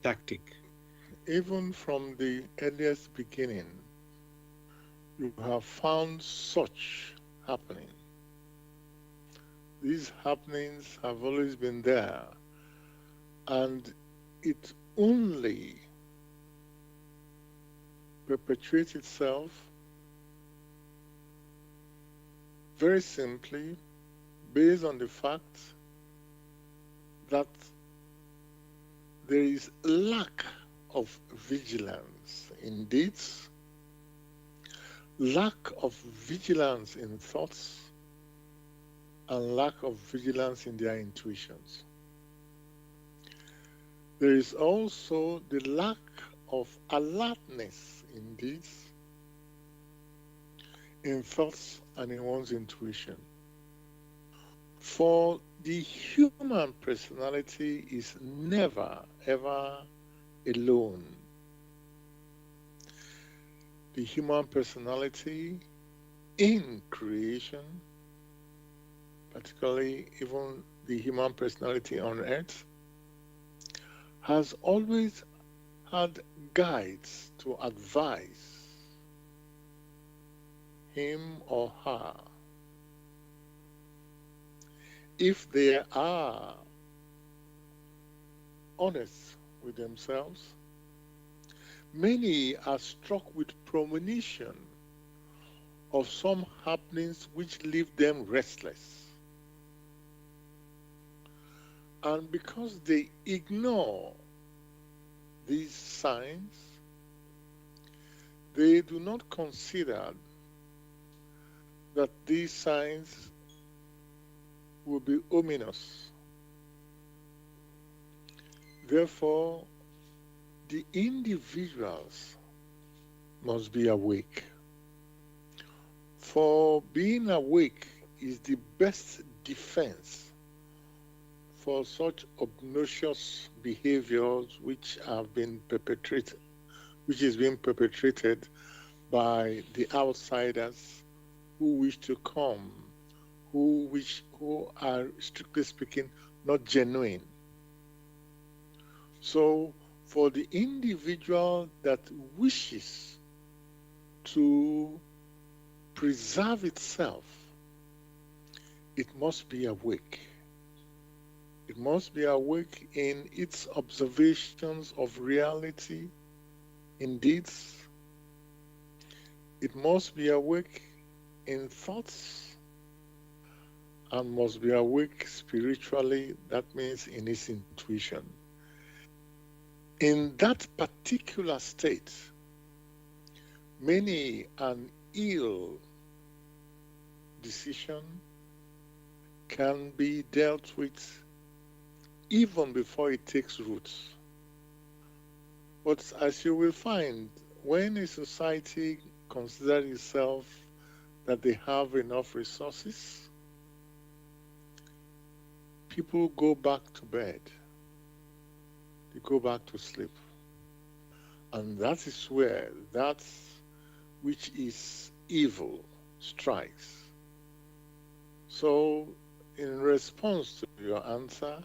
tactic? Even from the earliest beginning, you have found such happening. These happenings have always been there, and it only perpetuates itself very simply based on the fact that there is lack of vigilance in deeds, lack of vigilance in thoughts, and lack of vigilance in their intuitions. There is also the lack of alertness in deeds, in thoughts, and in one's intuition. For the human personality is never, ever alone. The human personality in creation, particularly even the human personality on earth, has always had guides to advise him or her. If they are honest with themselves, many are struck with premonition of some happenings which leave them restless. And because they ignore these signs, they do not consider that these signs will be ominous. Therefore, the individuals must be awake. For being awake is the best defense for such obnoxious behaviors which have been perpetrated, which is being perpetrated by the outsiders who wish to come, who are, strictly speaking, not genuine. So for the individual that wishes to preserve itself, it must be awake. It must be awake in its observations of reality, in deeds. It must be awake in thoughts, and must be awake spiritually, that means in its intuition. In that particular state, many an ill decision can be dealt with even before it takes roots. But as you will find, when a society considers itself that they have enough resources, people go back to bed. They go back to sleep. And that is where that which is evil strikes. So, in response to your answer,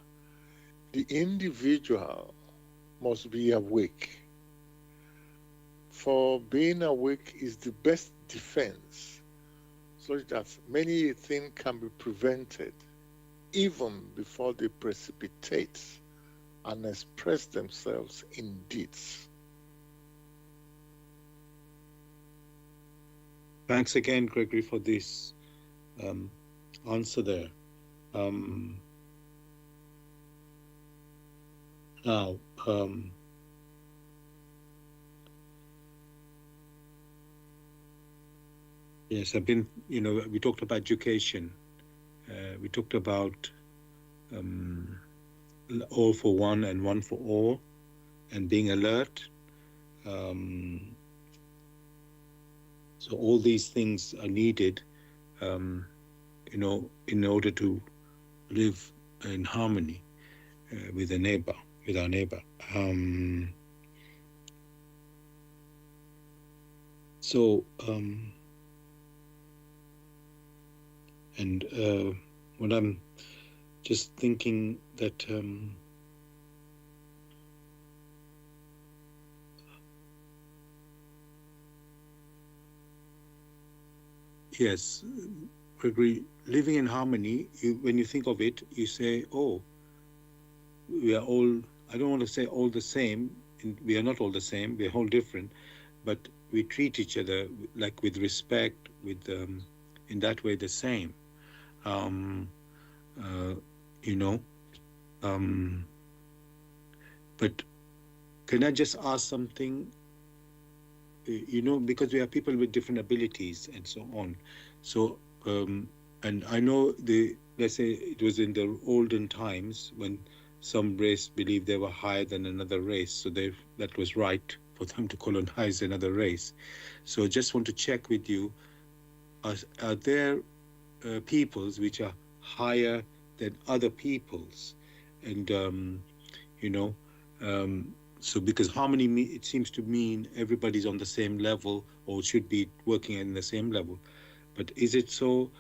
the individual must be awake. For being awake is the best defense, such that many things can be prevented even before they precipitate and express themselves in deeds. Thanks again, Gregory, for this answer there. Now, Yes, I've been, we talked about education. We talked about all for one and one for all, and being alert. So all these things are needed, in order to live in harmony with our neighbor. So, and what I'm just thinking that yes, Gregory, living in harmony, when you think of it, you say, oh, we are all, I don't want to say all the same, we are not all the same, we're all different, but we treat each other like with respect, with in that way the same. Um, you know, but can I just ask something? Because we are people with different abilities and so on. So, and I know let's say it was in the olden times when some race believed they were higher than another race, so that was right for them to colonize another race. So, just want to check with you: are there peoples which are higher than other peoples, and you know, so because harmony, it seems to mean everybody's on the same level or should be working in the same level. But is it so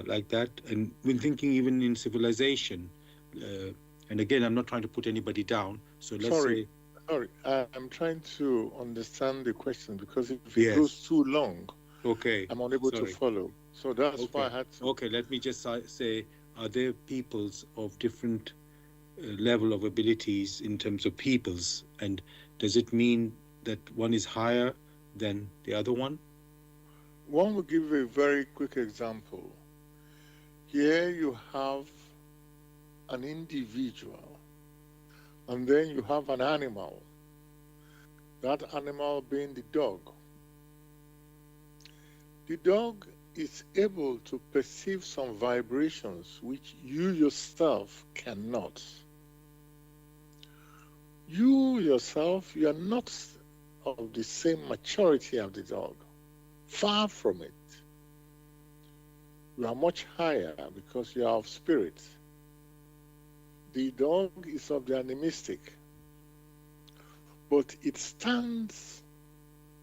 like that? And when thinking even in civilization, and again, I'm not trying to put anybody down. So let's Sorry, say, sorry. I'm trying to understand the question because if it goes yes, too long, okay, I'm unable to sorry, follow. So that's why I okay, had to. okay. Let me just say, are there peoples of different level of abilities in terms of peoples, and does it mean that one is higher than the other one? One will give a very quick example. Here you have an individual, and then you have an animal. That animal being the dog. The dog is able to perceive some vibrations which you yourself cannot. You yourself, you are not of the same maturity of the dog. Far from it. You are much higher because you are of spirit. The dog is of the animistic, but it stands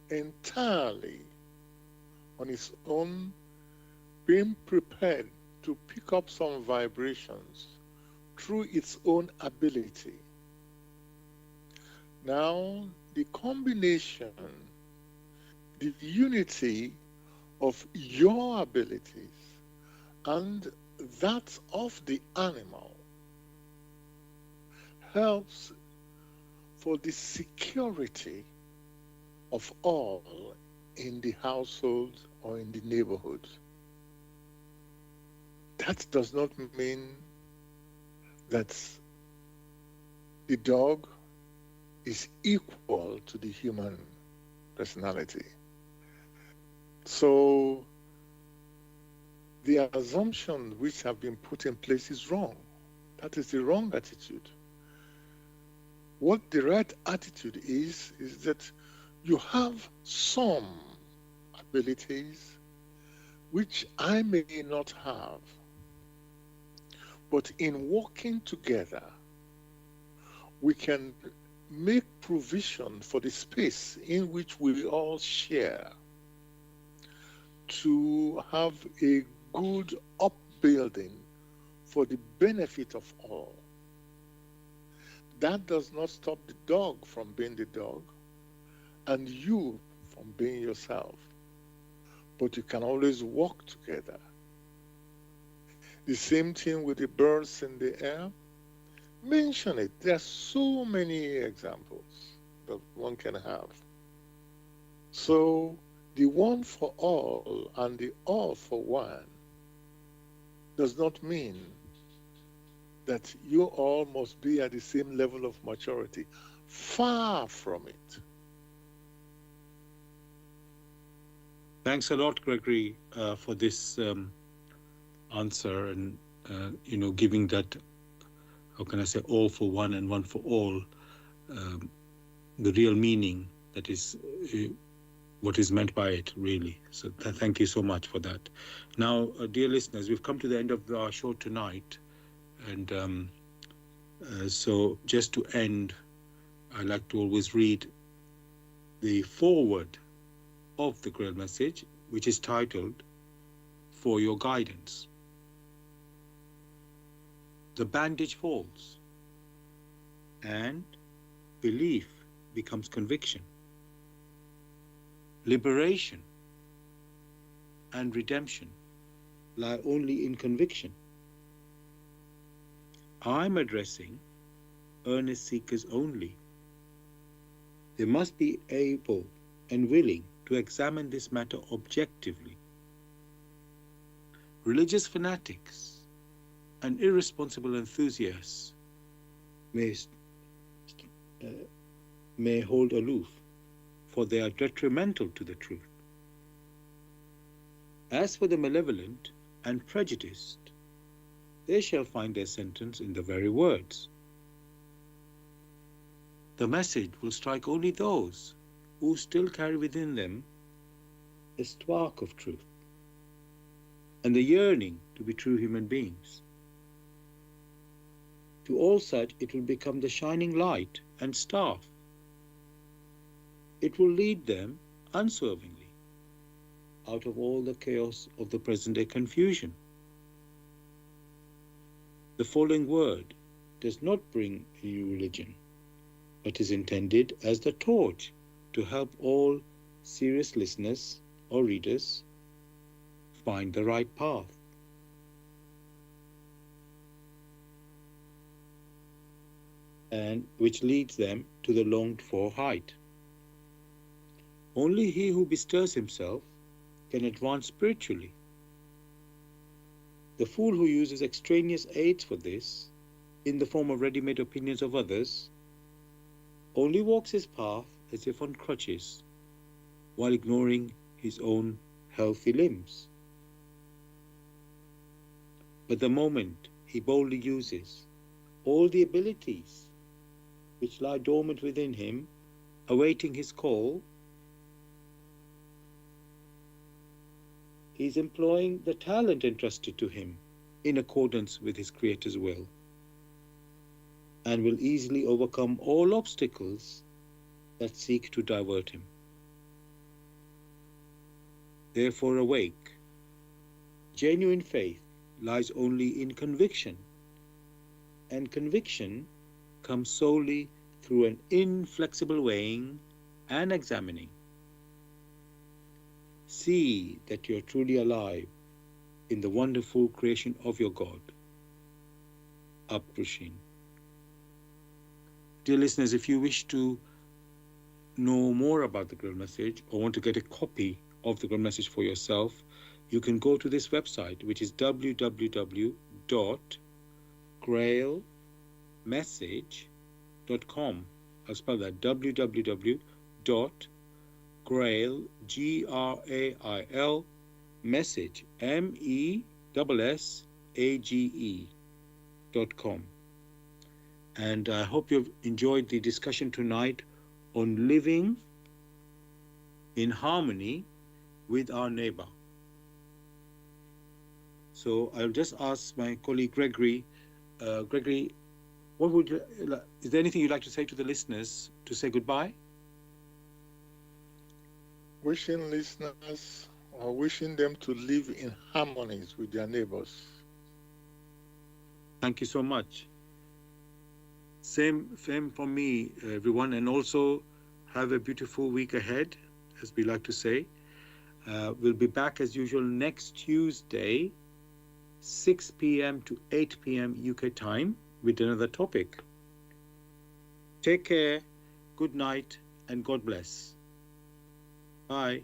entirely on its own, being prepared to pick up some vibrations through its own ability. Now, the combination, the unity of your abilities and that of the animal helps for the security of all in the household or in the neighborhood. That does not mean that the dog is equal to the human personality. So the assumption which have been put in place is wrong. That is the wrong attitude. What the right attitude is that you have some abilities which I may not have, but in working together, we can make provision for the space in which we all share to have a good upbuilding for the benefit of all. That does not stop the dog from being the dog and you from being yourself, but you can always work together. The same thing with the birds in the air. Mention it. There are so many examples that one can have. So the one for all and the all for one does not mean that you all must be at the same level of maturity. Far from it. Thanks a lot, Gregory, for this answer and, giving that, how can I say, all for one and one for all, the real meaning that is what is meant by it, really. So thank you so much for that. Now, dear listeners, we've come to the end of our show tonight. And so just to end, I like to always read the foreword of the Grail Message, which is titled, For Your Guidance. The bandage falls, and belief becomes conviction. Liberation and redemption lie only in conviction. I'm addressing earnest seekers only. They must be able and willing to examine this matter objectively. Religious fanatics and irresponsible enthusiasts may hold aloof, for they are detrimental to the truth. As for the malevolent and prejudiced, they shall find their sentence in the very words. The message will strike only those who still carry within them a spark of truth and the yearning to be true human beings. To all such it will become the shining light and staff. It will lead them unswervingly out of all the chaos of the present-day confusion. The following word does not bring a new religion, but is intended as the torch to help all serious listeners or readers find the right path. And which leads them to the longed-for height. Only he who bestirs himself can advance spiritually. The fool who uses extraneous aids for this, in the form of ready-made opinions of others, only walks his path as if on crutches, while ignoring his own healthy limbs. But the moment he boldly uses all the abilities which lie dormant within him, awaiting his call, he is employing the talent entrusted to him in accordance with his Creator's will, and will easily overcome all obstacles that seek to divert him. Therefore awake. Genuine faith lies only in conviction, and conviction comes solely through an inflexible weighing and examining. See that you are truly alive in the wonderful creation of your God. Appreciation. Dear listeners, if you wish to know more about the Grail Message or want to get a copy of the Grail Message for yourself, you can go to this website, which is www.grailmessage.com. I'll spell that, www.grail, Grail, message, MESSAGE.com. And I hope you've enjoyed the discussion tonight on living in harmony with our neighbor. So I'll just ask my colleague Gregory. Gregory, is there anything you'd like to say to the listeners to say goodbye? Wishing listeners or wishing them to live in harmonies with their neighbors. Thank you so much. Same from me, everyone, and also have a beautiful week ahead, as we like to say. We'll be back as usual next Tuesday, 6 p.m. to 8 p.m. UK time with another topic. Take care, good night, and God bless. Bye.